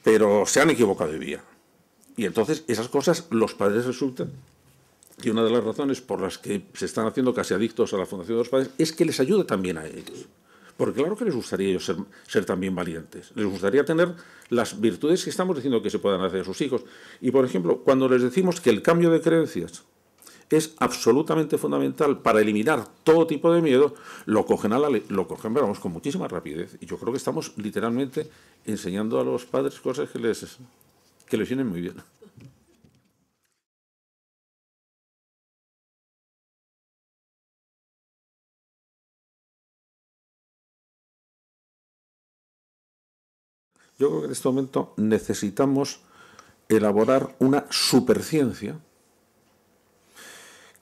pero se han equivocado de vía. Y entonces, esas cosas, los padres resultan que una de las razones por las que se están haciendo casi adictos a la Fundación de los Padres es que les ayuda también a ellos. Porque claro que les gustaría ellos ser también valientes. Les gustaría tener las virtudes que estamos diciendo que se puedan hacer a sus hijos. Y, por ejemplo, cuando les decimos que el cambio de creencias es absolutamente fundamental para eliminar todo tipo de miedo, lo cogen, vamos, con muchísima rapidez. Y yo creo que estamos literalmente enseñando a los padres cosas que les vienen muy bien. Yo creo que en este momento necesitamos elaborar una superciencia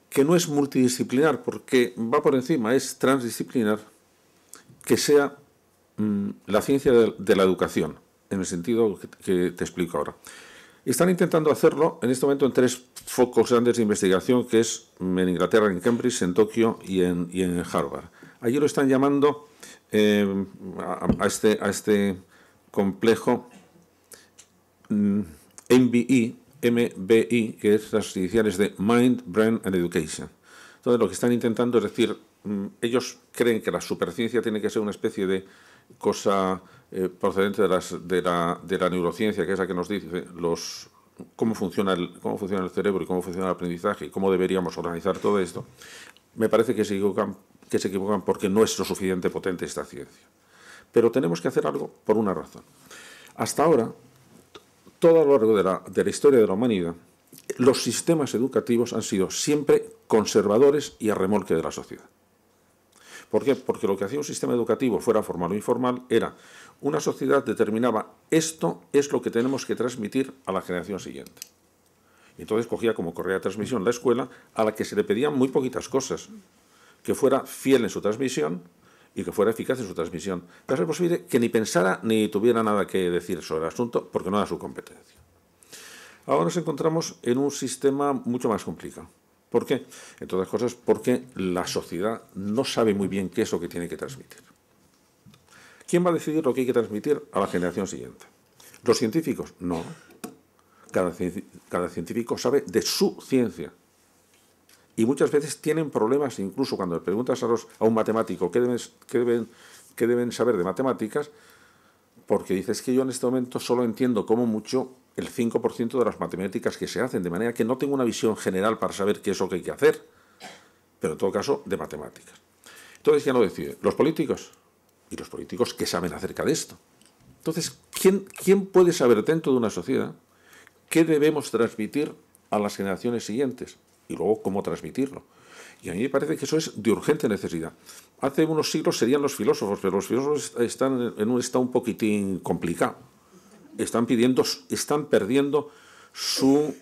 que no es multidisciplinar, porque va por encima, es transdisciplinar, que sea la ciencia de la educación, en el sentido que te explico ahora. Están intentando hacerlo en este momento en 3 focos grandes de investigación, que es en Inglaterra, en Cambridge, en Tokio y en Harvard. Allí lo están llamando a este complejo MBI, que es las iniciales de Mind, Brain and Education. Entonces lo que están intentando es decir, ellos creen que la superciencia tiene que ser una especie de cosa procedente de la neurociencia, que es la que nos dice cómo funciona el cerebro y cómo funciona el aprendizaje y cómo deberíamos organizar todo esto. Me parece que se equivocan porque no es lo suficiente potente esta ciencia. Pero tenemos que hacer algo por una razón. Hasta ahora, todo a lo largo de la historia de la humanidad, los sistemas educativos han sido siempre conservadores y a remolque de la sociedad. ¿Por qué? Porque lo que hacía un sistema educativo, fuera formal o informal, era una sociedad determinaba esto es lo que tenemos que transmitir a la generación siguiente. Y entonces cogía como correa de transmisión la escuela, a la que se le pedían muy poquitas cosas, que fuera fiel en su transmisión y que fuera eficaz en su transmisión. Pero es posible que ni pensara ni tuviera nada que decir sobre el asunto porque no era su competencia. Ahora nos encontramos en un sistema mucho más complicado. ¿Por qué? Entre otras cosas porque la sociedad no sabe muy bien qué es lo que tiene que transmitir. ¿Quién va a decidir lo que hay que transmitir a la generación siguiente? ¿Los científicos? No. Cada científico sabe de su ciencia. Y muchas veces tienen problemas, incluso cuando le preguntas a un matemático qué deben saber de matemáticas, porque dices que yo en este momento solo entiendo como mucho el 5% de las matemáticas que se hacen, de manera que no tengo una visión general para saber qué es lo que hay que hacer, pero en todo caso de matemáticas. Entonces, ¿quién lo decide? Los políticos. Y los políticos que saben acerca de esto. Entonces, ¿quién puede saber dentro de una sociedad qué debemos transmitir a las generaciones siguientes? Y luego cómo transmitirlo. Y a mí me parece que eso es de urgente necesidad. Hace unos siglos serían los filósofos, pero los filósofos están en un estado un poquitín complicado. Están perdiendo su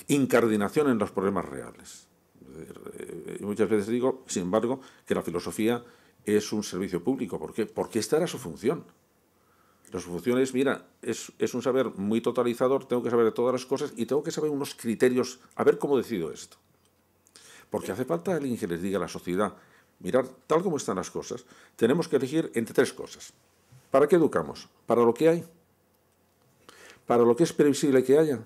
incardinación en los problemas reales. Y muchas veces digo, sin embargo, que la filosofía es un servicio público. ¿Por qué? Porque esta era su función. La función es, mira, es un saber muy totalizador, tengo que saber de todas las cosas y tengo que saber unos criterios, a ver cómo decido esto. Porque hace falta alguien que les diga a la sociedad, mirar, tal como están las cosas, tenemos que elegir entre 3 cosas. ¿Para qué educamos? ¿Para lo que hay? ¿Para lo que es previsible que haya?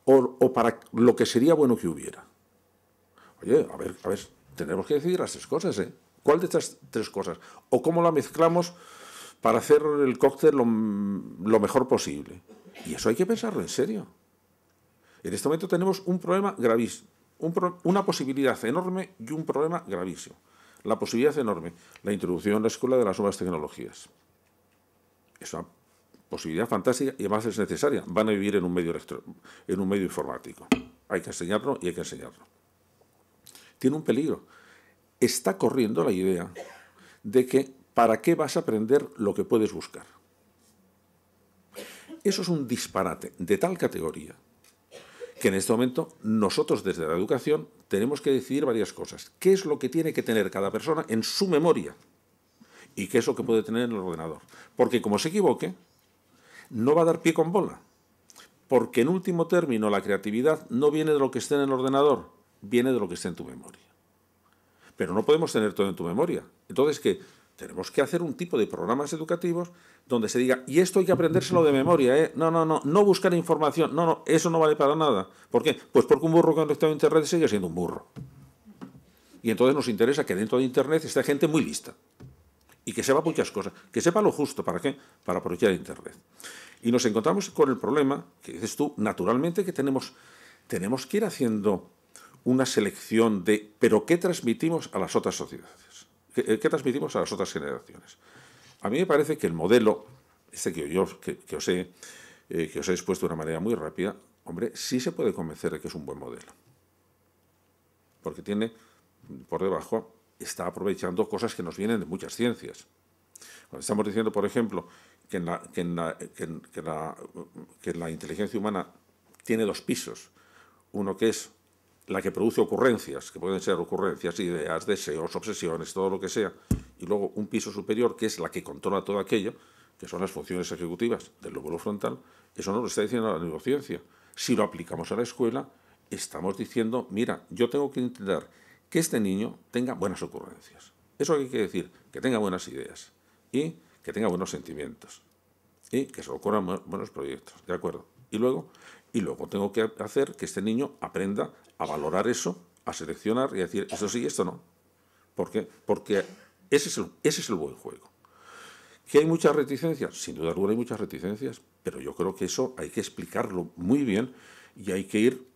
¿O para lo que sería bueno que hubiera? Oye, a ver, tenemos que decidir las 3 cosas, ¿eh? ¿Cuál de estas 3 cosas? ¿O cómo la mezclamos para hacer el cóctel lo mejor posible? Y eso hay que pensarlo en serio. En este momento tenemos un problema gravísimo, una posibilidad enorme y un problema gravísimo. La posibilidad enorme, la introducción en la escuela de las nuevas tecnologías. Es una posibilidad fantástica y además es necesaria. Van a vivir en un medio informático. Hay que enseñarlo y hay que enseñarlo. Tiene un peligro. Está corriendo la idea de que ¿para qué vas a aprender lo que puedes buscar? Eso es un disparate de tal categoría que en este momento nosotros desde la educación tenemos que decidir varias cosas. ¿Qué es lo que tiene que tener cada persona en su memoria? ¿Y qué es lo que puede tener en el ordenador? Porque como se equivoque, no va a dar pie con bola. Porque en último término la creatividad no viene de lo que esté en el ordenador, viene de lo que esté en tu memoria. Pero no podemos tener todo en tu memoria. Entonces, ¿qué? Tenemos que hacer un tipo de programas educativos donde se diga, y esto hay que aprendérselo de memoria, ¿eh? No buscar información, eso no vale para nada. ¿Por qué? Pues porque un burro conectado a Internet sigue siendo un burro. Y entonces nos interesa que dentro de Internet esté gente muy lista y que sepa muchas cosas, que sepa lo justo. ¿Para qué? Para aprovechar Internet. Y nos encontramos con el problema, que dices tú, naturalmente que tenemos que ir haciendo una selección de, pero ¿qué transmitimos a las otras sociedades? ¿Qué transmitimos a las otras generaciones? A mí me parece que el modelo, que os he expuesto de una manera muy rápida, hombre, sí se puede convencer de que es un buen modelo. Porque tiene, por debajo, está aprovechando cosas que nos vienen de muchas ciencias. Cuando estamos diciendo, por ejemplo, que la inteligencia humana tiene dos pisos. Uno que es la que produce ocurrencias, que pueden ser ocurrencias, ideas, deseos, obsesiones, todo lo que sea, y luego un piso superior que es la que controla todo aquello, que son las funciones ejecutivas del lóbulo frontal. Eso nos lo está diciendo la neurociencia. Si lo aplicamos a la escuela, estamos diciendo, mira, yo tengo que intentar que este niño tenga buenas ocurrencias. ¿Eso qué quiere decir? Que tenga buenas ideas y que tenga buenos sentimientos y que se le ocurran buenos proyectos, ¿de acuerdo? Y luego tengo que hacer que este niño aprenda a valorar eso, a seleccionar y a decir, esto sí y esto no. ¿Por qué? Porque ese es el buen juego. ¿Que hay muchas reticencias? Sin duda alguna hay muchas reticencias, pero yo creo que eso hay que explicarlo muy bien y hay que ir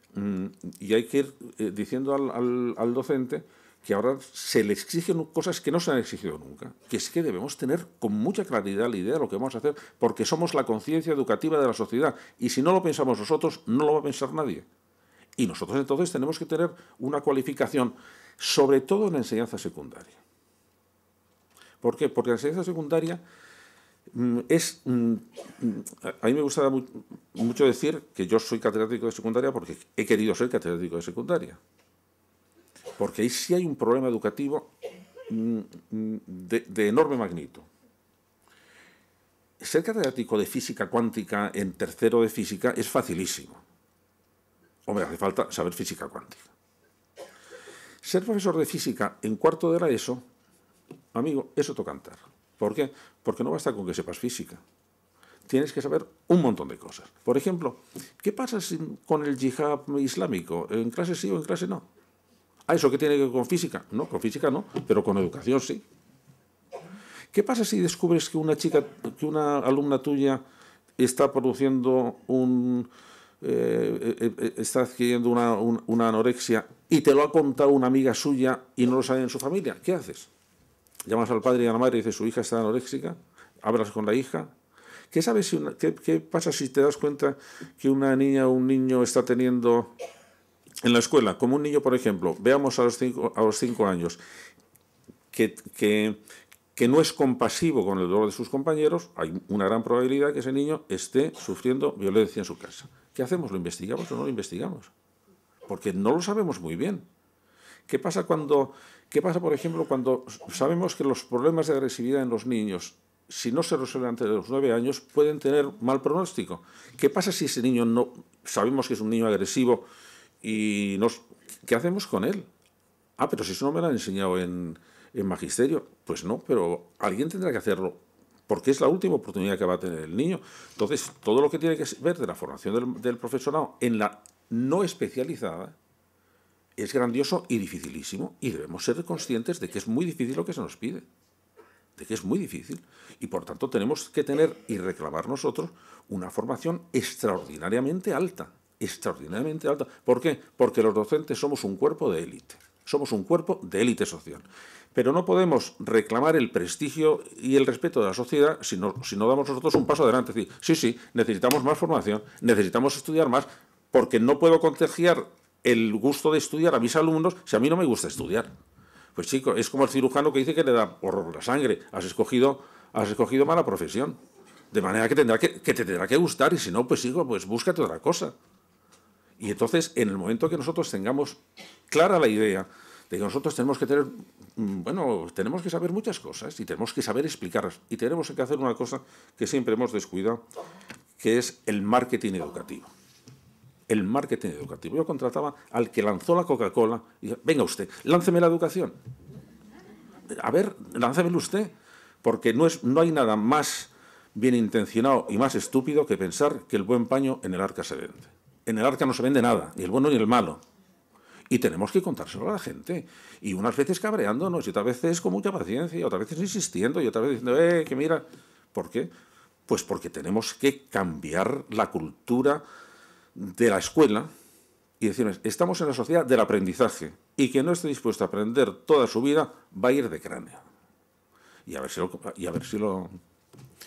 diciendo al docente que ahora se le exigen cosas que no se han exigido nunca, que es que debemos tener con mucha claridad la idea de lo que vamos a hacer, porque somos la conciencia educativa de la sociedad, y si no lo pensamos nosotros, no lo va a pensar nadie. Y nosotros entonces tenemos que tener una cualificación, sobre todo en la enseñanza secundaria. ¿Por qué? Porque la enseñanza secundaria a mí me gusta mucho decir que yo soy catedrático de secundaria porque he querido ser catedrático de secundaria. Porque ahí sí hay un problema educativo de enorme magnitud. Ser catedrático de física cuántica en tercero de física es facilísimo. Hombre, hace falta saber física cuántica. Ser profesor de física en cuarto de la ESO, amigo, eso toca cantar. ¿Por qué? Porque no basta con que sepas física. Tienes que saber un montón de cosas. Por ejemplo, ¿qué pasa con el yihad islámico? ¿En clase sí o en clase no? ¿Eso qué tiene que ver con física? No, con física no, pero con educación sí. ¿Qué pasa si descubres que una alumna tuya está produciendo está adquiriendo una anorexia y te lo ha contado una amiga suya y no lo sabe en su familia? ¿Qué haces? Llamas al padre y a la madre y dices, su hija está anoréxica, hablas con la hija. ¿Qué pasa si te das cuenta que una niña o un niño está teniendo en la escuela, como un niño, por ejemplo, veamos a los 5 años, que no es compasivo con el dolor de sus compañeros, hay una gran probabilidad que ese niño esté sufriendo violencia en su casa. ¿Qué hacemos? ¿Lo investigamos o no lo investigamos? Porque no lo sabemos muy bien. ¿Qué pasa, por ejemplo, cuando sabemos que los problemas de agresividad en los niños, si no se resuelven antes de los 9 años, pueden tener mal pronóstico? ¿Qué pasa si ese niño no sabemos que es un niño agresivo y qué hacemos con él? Pero si eso no me lo han enseñado en magisterio. Pues no, pero alguien tendrá que hacerlo, porque es la última oportunidad que va a tener el niño. Entonces, todo lo que tiene que ver de la formación del profesorado en la no especializada es grandioso y dificilísimo, y debemos ser conscientes de que es muy difícil lo que se nos pide, de que es muy difícil, y por tanto tenemos que tener y reclamar nosotros una formación extraordinariamente alta. ¿Por qué? Porque los docentes somos un cuerpo de élite, social. Pero no podemos reclamar el prestigio y el respeto de la sociedad si no damos nosotros un paso adelante. Es decir, sí, necesitamos más formación, necesitamos estudiar más, porque no puedo contagiar el gusto de estudiar a mis alumnos si a mí no me gusta estudiar. Pues chico, es como el cirujano que dice que le da horror la sangre. Has escogido mala profesión. De manera que te tendrá que gustar, y si no, pues chico, pues búscate otra cosa. Y entonces, en el momento que nosotros tengamos clara la idea de que nosotros tenemos que tenemos que saber muchas cosas y tenemos que saber explicarlas, y tenemos que hacer una cosa que siempre hemos descuidado, que es el marketing educativo. El marketing educativo. Yo contrataba al que lanzó la Coca-Cola y dije, venga usted, lánceme la educación. A ver, láncemelo usted, porque no hay nada más bien intencionado y más estúpido que pensar que el buen paño en el arca se vende. En el arca no se vende nada, ni el bueno ni el malo. Y tenemos que contárselo a la gente. Y unas veces cabreándonos, y otras veces con mucha paciencia, y otras veces insistiendo, y otras veces diciendo, que mira. ¿Por qué? Pues porque tenemos que cambiar la cultura de la escuela y decirles, estamos en la sociedad del aprendizaje, y quien no esté dispuesto a aprender toda su vida va a ir de cráneo. Y a ver si lo...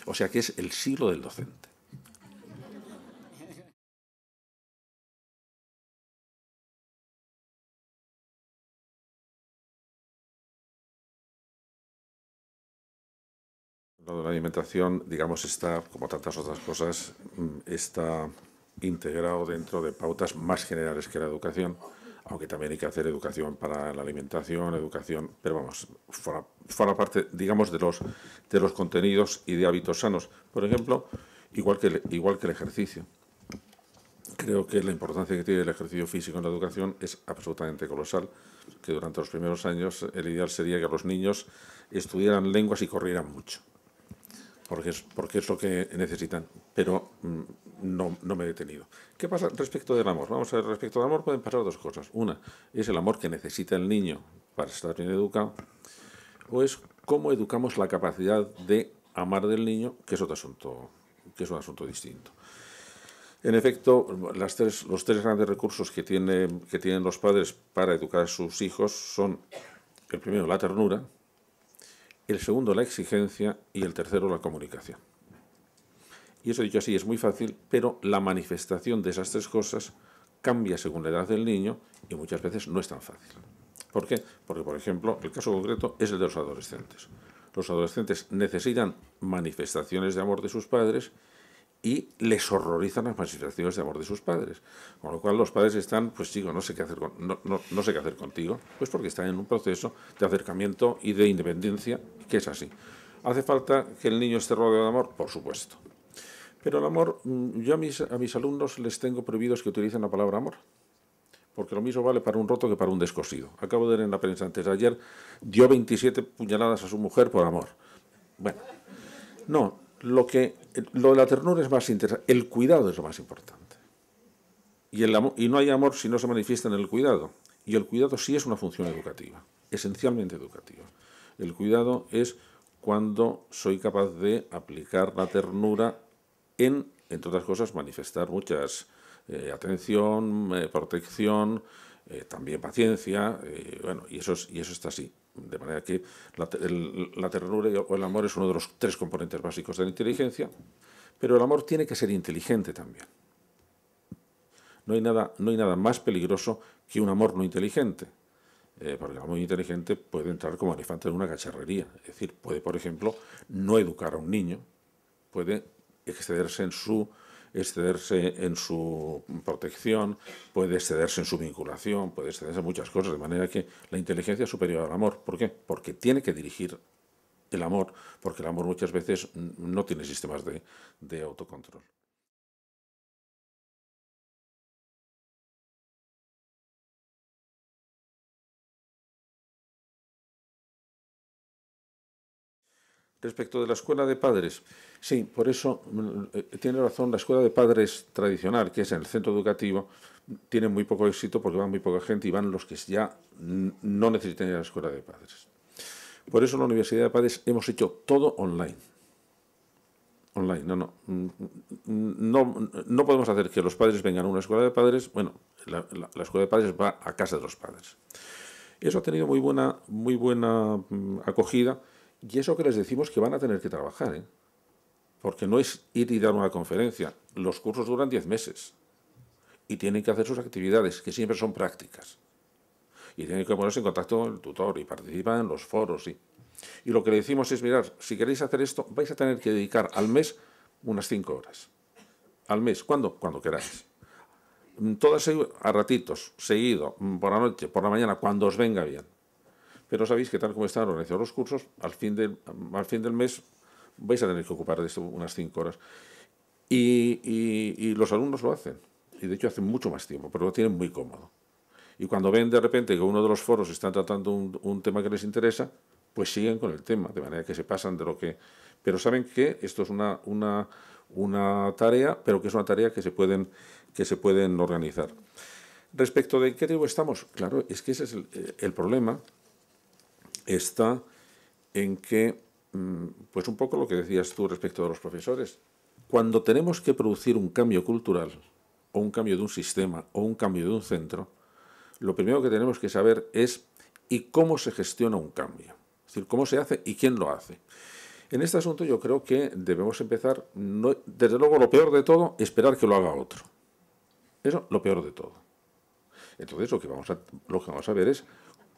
O sea que es el siglo del docente. Lo de la alimentación, digamos, está, como tantas otras cosas, está integrado dentro de pautas más generales que la educación, aunque también hay que hacer educación para la alimentación, pero vamos, forma parte, digamos, de los contenidos y de hábitos sanos. Por ejemplo, igual que el ejercicio. Creo que la importancia que tiene el ejercicio físico en la educación es absolutamente colosal, que durante los primeros años el ideal sería que los niños estudiaran lenguas y corrieran mucho, porque es lo que necesitan, pero no me he detenido. ¿Qué pasa respecto del amor? Vamos a ver, respecto al amor pueden pasar dos cosas. Una es el amor que necesita el niño para estar bien educado, o es cómo educamos la capacidad de amar del niño, que es un asunto distinto. En efecto, los tres grandes recursos que tienen los padres para educar a sus hijos son, el primero, la ternura, el segundo, la exigencia, y el tercero, la comunicación. Y eso dicho así es muy fácil, pero la manifestación de esas tres cosas cambia según la edad del niño y muchas veces no es tan fácil. ¿Por qué? Porque, por ejemplo, el caso concreto es el de los adolescentes. Los adolescentes necesitan manifestaciones de amor de sus padres y les horrorizan las manifestaciones de amor de sus padres. Con lo cual los padres están, pues chico, no sé qué hacer contigo, pues porque están en un proceso de acercamiento y de independencia, que es así. ¿Hace falta que el niño esté rodeado de amor? Por supuesto. Pero el amor, yo a mis alumnos les tengo prohibidos que utilicen la palabra amor, porque lo mismo vale para un roto que para un descosido. Acabo de ver en la prensa antes de ayer, dio 27 puñaladas a su mujer por amor. Bueno, no. Lo de la ternura es más interesante, el cuidado es lo más importante. Y no hay amor si no se manifiesta en el cuidado. Y el cuidado sí es una función educativa, esencialmente educativa. El cuidado es cuando soy capaz de aplicar la ternura entre otras cosas, manifestar muchas atención, protección, también paciencia, y eso está así. De manera que la ternura o el amor es uno de los tres componentes básicos de la inteligencia, pero el amor tiene que ser inteligente también. No hay nada más peligroso que un amor no inteligente, porque el amor inteligente puede entrar como elefante en una cacharrería. Es decir, puede, por ejemplo, no educar a un niño, puede excederse en su protección, puede excederse en su vinculación, puede excederse en muchas cosas, de manera que la inteligencia es superior al amor. ¿Por qué? Porque tiene que dirigir el amor, porque el amor muchas veces no tiene sistemas de autocontrol. Respecto de la escuela de padres, sí, por eso tiene razón, la escuela de padres tradicional, que es en el centro educativo, tiene muy poco éxito porque van muy poca gente y van los que ya no necesitan ir a la escuela de padres. Por eso en la Universidad de Padres hemos hecho todo online. Online, no podemos hacer que los padres vengan a una escuela de padres. Bueno, la escuela de padres va a casa de los padres. Eso ha tenido muy buena acogida. Y eso que les decimos que van a tener que trabajar, porque no es ir y dar una conferencia. Los cursos duran 10 meses y tienen que hacer sus actividades, que siempre son prácticas. Y tienen que ponerse en contacto con el tutor y participar en los foros. Y lo que le decimos es, mirad, si queréis hacer esto, vais a tener que dedicar al mes unas 5 horas. Al mes, ¿cuándo? Cuando queráis. Todas a ratitos, seguido, por la noche, por la mañana, cuando os venga bien. Pero sabéis que tal como están organizados los cursos, al fin del mes vais a tener que ocupar de esto unas 5 horas. Y los alumnos lo hacen. Y de hecho hacen mucho más tiempo, pero lo tienen muy cómodo. Y cuando ven de repente que uno de los foros está tratando un tema que les interesa, pues siguen con el tema, de manera que se pasan de lo que... Pero saben que esto es una tarea, pero que es una tarea que se pueden organizar. Respecto de qué tipo estamos, claro, es que ese es el problema, está en que, pues un poco lo que decías tú respecto de los profesores, cuando tenemos que producir un cambio cultural, o un cambio de un sistema, o un cambio de un centro, lo primero que tenemos que saber es ¿y cómo se gestiona un cambio? Es decir, ¿cómo se hace y quién lo hace? En este asunto yo creo que debemos empezar, desde luego lo peor de todo, esperar que lo haga otro. Eso, lo peor de todo. Entonces lo que vamos a ver es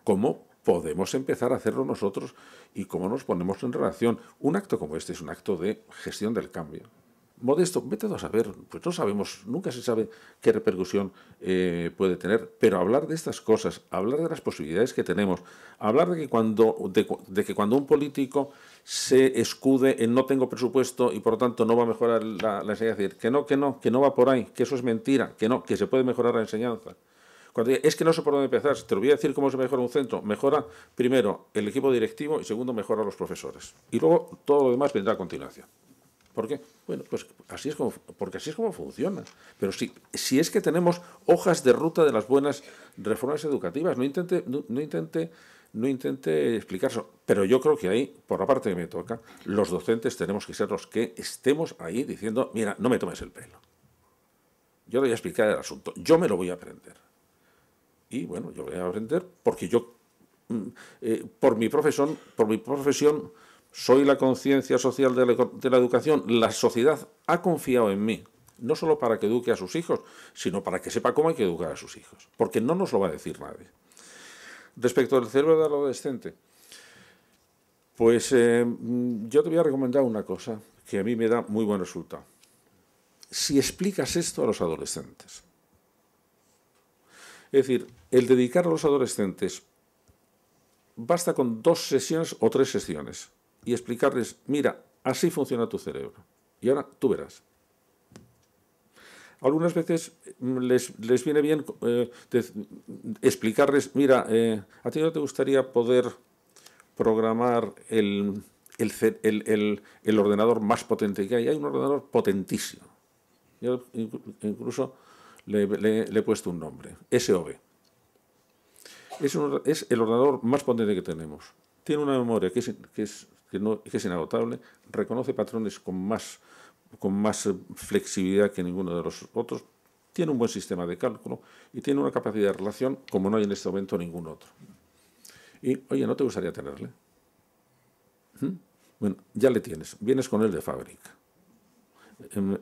cómo podemos empezar a hacerlo nosotros y cómo nos ponemos en relación. Un acto como este es un acto de gestión del cambio. Modesto, vete a saber, pues no sabemos, nunca se sabe qué repercusión puede tener, pero hablar de estas cosas, hablar de las posibilidades que tenemos, hablar de que cuando un político se escude en no tengo presupuesto y por lo tanto no va a mejorar la enseñanza, decir que no va por ahí, que eso es mentira, que se puede mejorar la enseñanza. Cuando diga, es que no sé por dónde empezar, te lo voy a decir cómo se mejora un centro. Mejora primero el equipo directivo y segundo mejora los profesores. Y luego todo lo demás vendrá a continuación. ¿Por qué? Bueno, pues porque así es como funciona. Pero si es que tenemos hojas de ruta de las buenas reformas educativas, no intente explicarse. Pero yo creo que ahí, por la parte que me toca, los docentes tenemos que ser los que estemos ahí diciendo, mira, no me tomes el pelo. Yo le voy a explicar el asunto, yo me lo voy a aprender. Y bueno, yo voy a aprender porque yo, por mi profesión, soy la conciencia social de la educación. La sociedad ha confiado en mí, no solo para que eduque a sus hijos, sino para que sepa cómo hay que educar a sus hijos, porque no nos lo va a decir nadie. Respecto al cerebro del adolescente, pues yo te voy a recomendar una cosa que a mí me da muy buen resultado. Si explicas esto a los adolescentes, es decir, el dedicar a los adolescentes, basta con 2 sesiones o 3 sesiones y explicarles, mira, así funciona tu cerebro. Y ahora tú verás. Algunas veces les viene bien explicarles, mira, ¿a ti no te gustaría poder programar el ordenador más potente que hay? Hay un ordenador potentísimo. Yo incluso le he puesto un nombre, SOB. Es el ordenador más potente que tenemos. Tiene una memoria que es inagotable, reconoce patrones con más flexibilidad que ninguno de los otros, tiene un buen sistema de cálculo y tiene una capacidad de relación como no hay en este momento ningún otro. Y, oye, ¿no te gustaría tenerle? Bueno, ya le tienes, vienes con él de fábrica.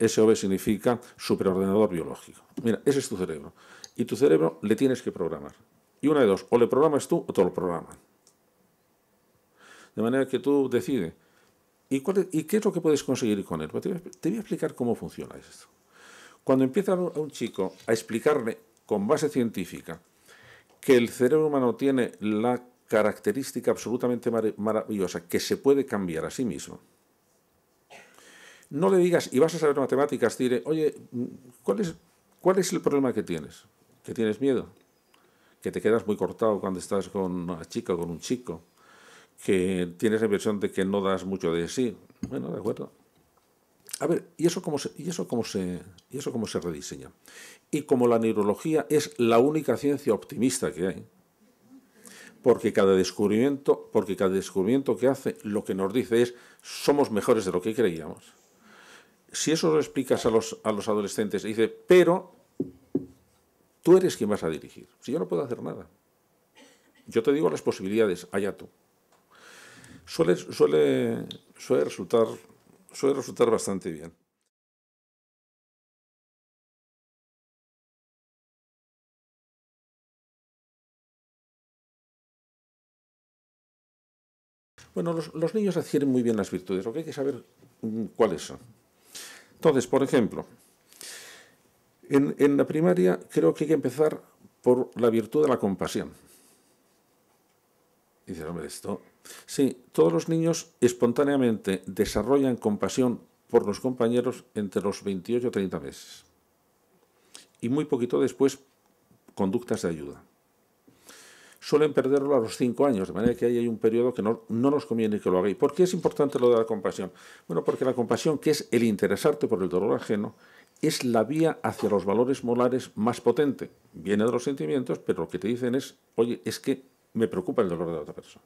SOB significa superordenador biológico. Mira, ese es tu cerebro. Y tu cerebro le tienes que programar. Y una de dos, o le programas tú o te lo programan. De manera que tú decides. ¿Y qué es lo que puedes conseguir con él? Pues te voy a explicar cómo funciona esto. Cuando empieza a un chico a explicarle con base científica que el cerebro humano tiene la característica absolutamente maravillosa que se puede cambiar a sí mismo, no le digas, y vas a saber matemáticas, dile, oye, ¿cuál es el problema que tienes? ¿Que tienes miedo? ¿Que te quedas muy cortado cuando estás con una chica o con un chico? ¿Que tienes la impresión de que no das mucho de sí? Bueno, de acuerdo. A ver, ¿y eso cómo se rediseña? Y como la neurología es la única ciencia optimista que hay, porque cada descubrimiento que hace lo que nos dice es somos mejores de lo que creíamos. Si eso lo explicas a los adolescentes y dice, pero tú eres quien vas a dirigir. Si yo no puedo hacer nada. Yo te digo las posibilidades, allá tú. Suele resultar bastante bien. Bueno, los niños adquieren muy bien las virtudes, lo que hay que saber cuáles son. Entonces, por ejemplo, en la primaria creo que hay que empezar por la virtud de la compasión. Dices, hombre, esto... Sí, todos los niños espontáneamente desarrollan compasión por los compañeros entre los 28 o 30 meses. Y muy poquito después, conductas de ayuda. suelen perderlo a los 5 años, de manera que ahí hay un periodo que no nos conviene que lo hagáis. ¿Por qué es importante lo de la compasión? Bueno, porque la compasión, que es el interesarte por el dolor ajeno, es la vía hacia los valores morales más potente. Viene de los sentimientos, pero lo que te dicen es, oye, es que me preocupa el dolor de la otra persona.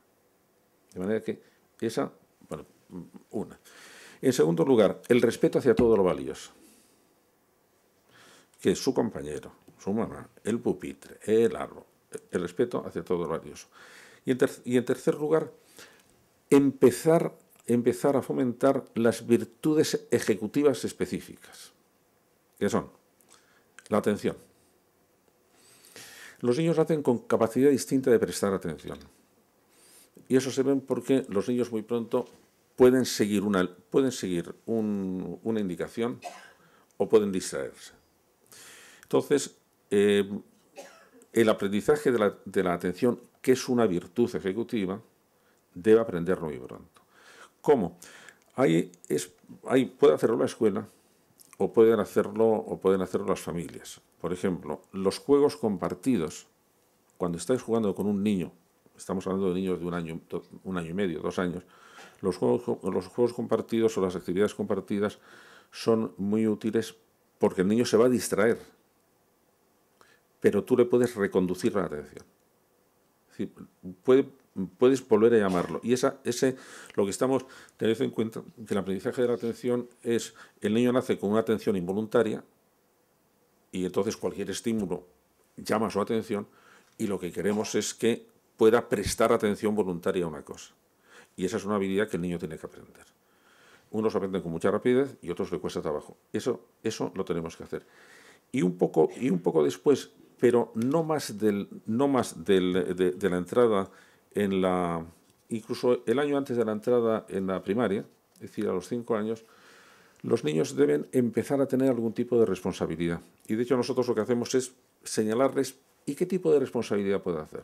De manera que esa, bueno, una. En segundo lugar, el respeto hacia todo lo valioso, que es su compañero, su mamá, el pupitre, el árbol, el respeto hacia todo lo valioso. Y en tercer lugar, empezar a fomentar las virtudes ejecutivas específicas, que son la atención. Los niños nacen con capacidad distinta de prestar atención. Y eso se ve porque los niños muy pronto pueden seguir una indicación o pueden distraerse. Entonces, el aprendizaje de la atención, que es una virtud ejecutiva, debe aprenderlo muy pronto. ¿Cómo? Puede hacerlo la escuela o pueden hacerlo las familias. Por ejemplo, los juegos compartidos, cuando estáis jugando con un niño, estamos hablando de niños de un año y medio, 2 años, los juegos compartidos o las actividades compartidas son muy útiles porque el niño se va a distraer, pero tú le puedes reconducir la atención. Es decir, puedes volver a llamarlo. Y lo que estamos teniendo en cuenta, que el aprendizaje de la atención es, el niño nace con una atención involuntaria y entonces cualquier estímulo llama su atención y lo que queremos es que pueda prestar atención voluntaria a una cosa. Y esa es una habilidad que el niño tiene que aprender. Unos aprenden con mucha rapidez y otros le cuesta trabajo. Eso lo tenemos que hacer. Y un poco después, pero no más de la entrada incluso el año antes de la entrada en la primaria, es decir, a los 5 años, los niños deben empezar a tener algún tipo de responsabilidad. Y de hecho nosotros lo que hacemos es señalarles ¿y qué tipo de responsabilidad puede hacer?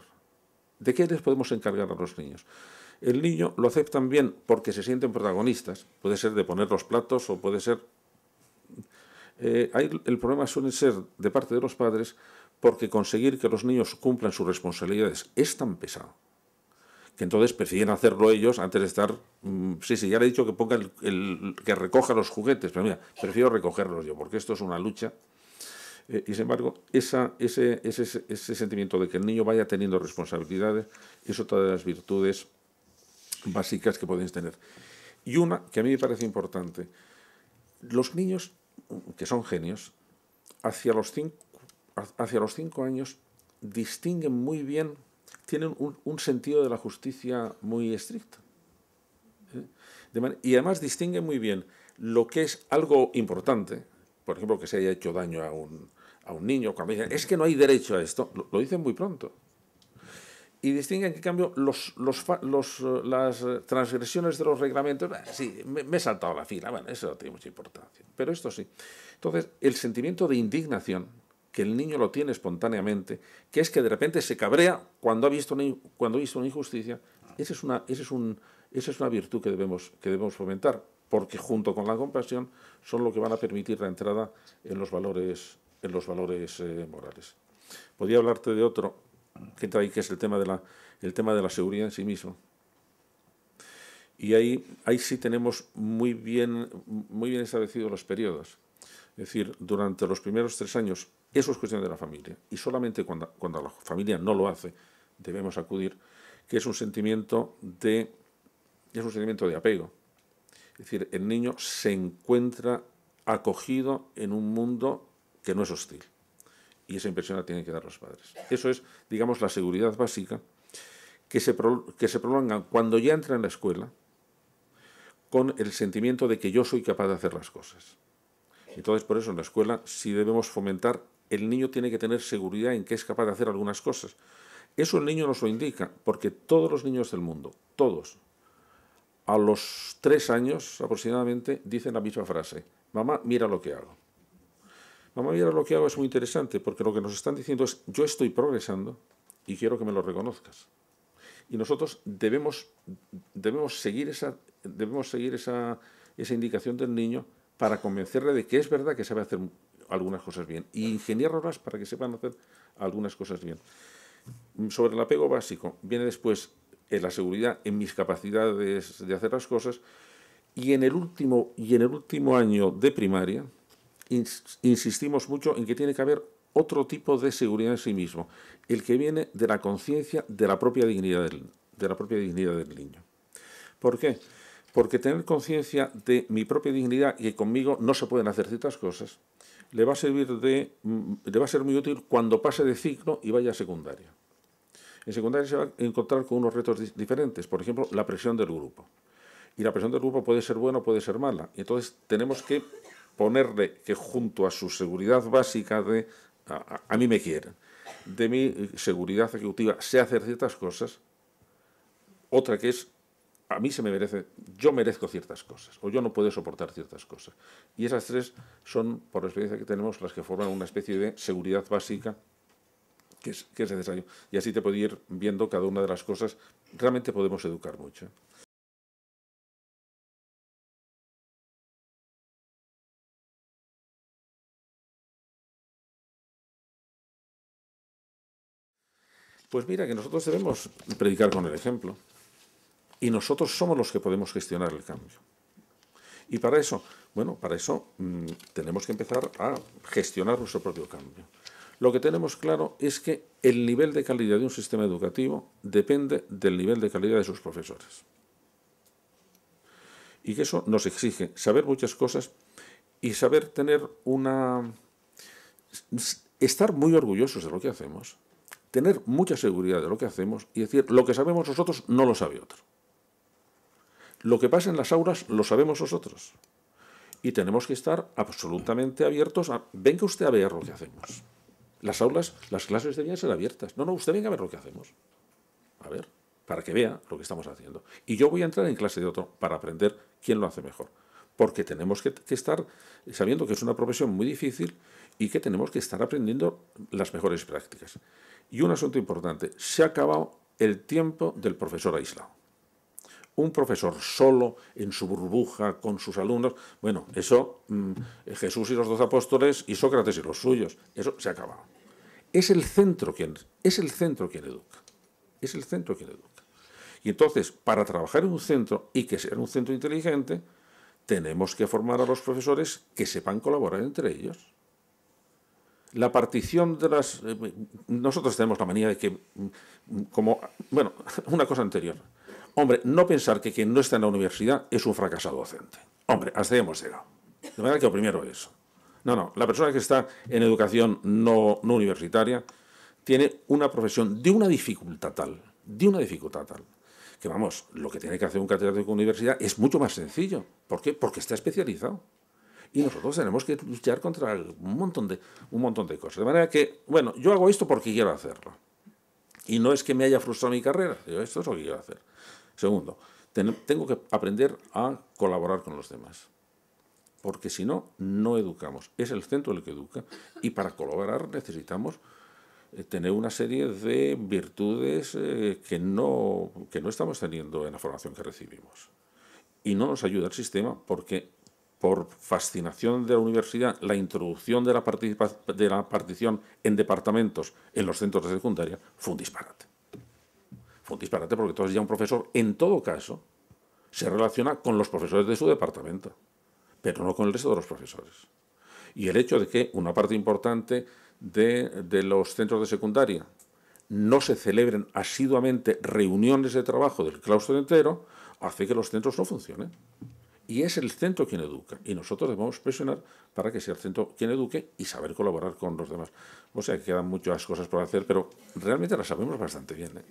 ¿De qué les podemos encargar a los niños? El niño lo aceptan bien porque se sienten protagonistas. Puede ser de poner los platos o puede ser... el problema suele ser de parte de los padres porque conseguir que los niños cumplan sus responsabilidades es tan pesado que entonces prefieren hacerlo ellos antes de estar... sí, ya le he dicho que ponga que recoja los juguetes, pero mira, prefiero recogerlos yo porque esto es una lucha. Y sin embargo, ese sentimiento de que el niño vaya teniendo responsabilidades es otra de las virtudes básicas que podéis tener. Y una que a mí me parece importante, los niños, que son genios, hacia los 5 años distinguen muy bien, tienen un sentido de la justicia muy estricto. Y además distinguen muy bien lo que es algo importante, por ejemplo, que se haya hecho daño a un niño, cuando dicen, es que no hay derecho a esto, lo dicen muy pronto. Y distinguen, en cambio, las transgresiones de los reglamentos, sí, me he saltado la fila, bueno, eso no tiene mucha importancia, pero esto sí. Entonces, el sentimiento de indignación, que el niño lo tiene espontáneamente, que es que de repente se cabrea cuando ha visto una injusticia, esa es una virtud que debemos fomentar, porque junto con la compasión son lo que van a permitir la entrada en los valores morales. Podría hablarte de otro que entra ahí, que es el tema de la seguridad en sí mismo. Y ahí sí tenemos muy bien establecidos los periodos. Es decir, durante los primeros 3 años, eso es cuestión de la familia. Y solamente cuando la familia no lo hace, debemos acudir, que es un sentimiento de apego. Es decir, el niño se encuentra acogido en un mundo que no es hostil. Y esa impresión la tienen que dar los padres. Eso es, digamos, la seguridad básica que se prolonga cuando ya entra en la escuela con el sentimiento de que yo soy capaz de hacer las cosas. Entonces, por eso en la escuela sí debemos fomentar, el niño tiene que tener seguridad en que es capaz de hacer algunas cosas. Eso el niño nos lo indica, porque todos los niños del mundo, todos, a los 3 años aproximadamente, dicen la misma frase: mamá, mira lo que hago. Mamá, mira lo que hago es muy interesante, porque lo que nos están diciendo es, yo estoy progresando y quiero que me lo reconozcas. Y nosotros debemos seguir esa indicación del niño para convencerle de que es verdad que sabe hacer algunas cosas bien y ingeniárnoslas para que sepan hacer algunas cosas bien. Sobre el apego básico viene después la seguridad en mis capacidades de hacer las cosas, y en el último año de primaria insistimos mucho en que tiene que haber otro tipo de seguridad en sí mismo, el que viene de la conciencia de la propia dignidad del niño. ¿Por qué? Porque tener conciencia de mi propia dignidad y que conmigo no se pueden hacer ciertas cosas, le va a ser muy útil cuando pase de ciclo y vaya a secundaria. En secundaria se va a encontrar con unos retos diferentes, por ejemplo, la presión del grupo. Y la presión del grupo puede ser buena o puede ser mala. Y entonces tenemos que ponerle que junto a su seguridad básica de a mí me quieren, de mi seguridad ejecutiva, sé hacer ciertas cosas, otra que es a mí se me merece, yo merezco ciertas cosas, o yo no puedo soportar ciertas cosas. Y esas tres son, por la experiencia que tenemos, las que forman una especie de seguridad básica que es necesario. Y así te puedo ir viendo cada una de las cosas. Realmente podemos educar mucho. Pues mira, que nosotros debemos predicar con el ejemplo. Y nosotros somos los que podemos gestionar el cambio. Y para eso, tenemos que empezar a gestionar nuestro propio cambio. Lo que tenemos claro es que el nivel de calidad de un sistema educativo depende del nivel de calidad de sus profesores. Y que eso nos exige saber muchas cosas y saber estar muy orgullosos de lo que hacemos, tener mucha seguridad de lo que hacemos y decir, lo que sabemos nosotros no lo sabe otro. Lo que pasa en las aulas lo sabemos nosotros. Y tenemos que estar absolutamente abiertos a, venga usted a ver lo que hacemos. Las aulas, las clases debían ser abiertas. No, usted venga a ver lo que hacemos. A ver, para que vea lo que estamos haciendo. Y yo voy a entrar en clase de otro para aprender quién lo hace mejor. Porque tenemos que estar sabiendo que es una profesión muy difícil y que tenemos que estar aprendiendo las mejores prácticas. Y un asunto importante, se ha acabado el tiempo del profesor aislado. Un profesor solo, en su burbuja, con sus alumnos, bueno, eso, Jesús y los 12 apóstoles y Sócrates y los suyos, eso se ha acabado. Es el centro quien educa. Es el centro quien educa. Y entonces, para trabajar en un centro y que sea un centro inteligente, tenemos que formar a los profesores que sepan colaborar entre ellos. La partición de las... nosotros tenemos la manía de que, una cosa anterior. Hombre, no pensar que quien no está en la universidad es un fracasado docente. Hombre, hasta ahí hemos llegado. De manera que lo primero es eso. No, la persona que está en educación no universitaria tiene una profesión de una dificultad tal, que vamos, lo que tiene que hacer un catedrático de universidad es mucho más sencillo. ¿Por qué? Porque está especializado. Y nosotros tenemos que luchar contra un montón de cosas. De manera que, yo hago esto porque quiero hacerlo. Y no es que me haya frustrado mi carrera, esto es lo que quiero hacer. Segundo, tengo que aprender a colaborar con los demás. Porque si no, no educamos. Es el centro el que educa. Y para colaborar necesitamos tener una serie de virtudes que no estamos teniendo en la formación que recibimos. Y no nos ayuda el sistema porque, por fascinación de la universidad, la introducción de la partición en departamentos en los centros de secundaria fue un disparate. Fue un disparate porque entonces ya un profesor, en todo caso, se relaciona con los profesores de su departamento, pero no con el resto de los profesores. Y el hecho de que una parte importante de los centros de secundaria no se celebren asiduamente reuniones de trabajo del claustro entero, hace que los centros no funcionen. Y es el centro quien educa. Y nosotros debemos presionar para que sea el centro quien eduque y saber colaborar con los demás. O sea, que quedan muchas cosas por hacer, pero realmente las sabemos bastante bien, ¿eh?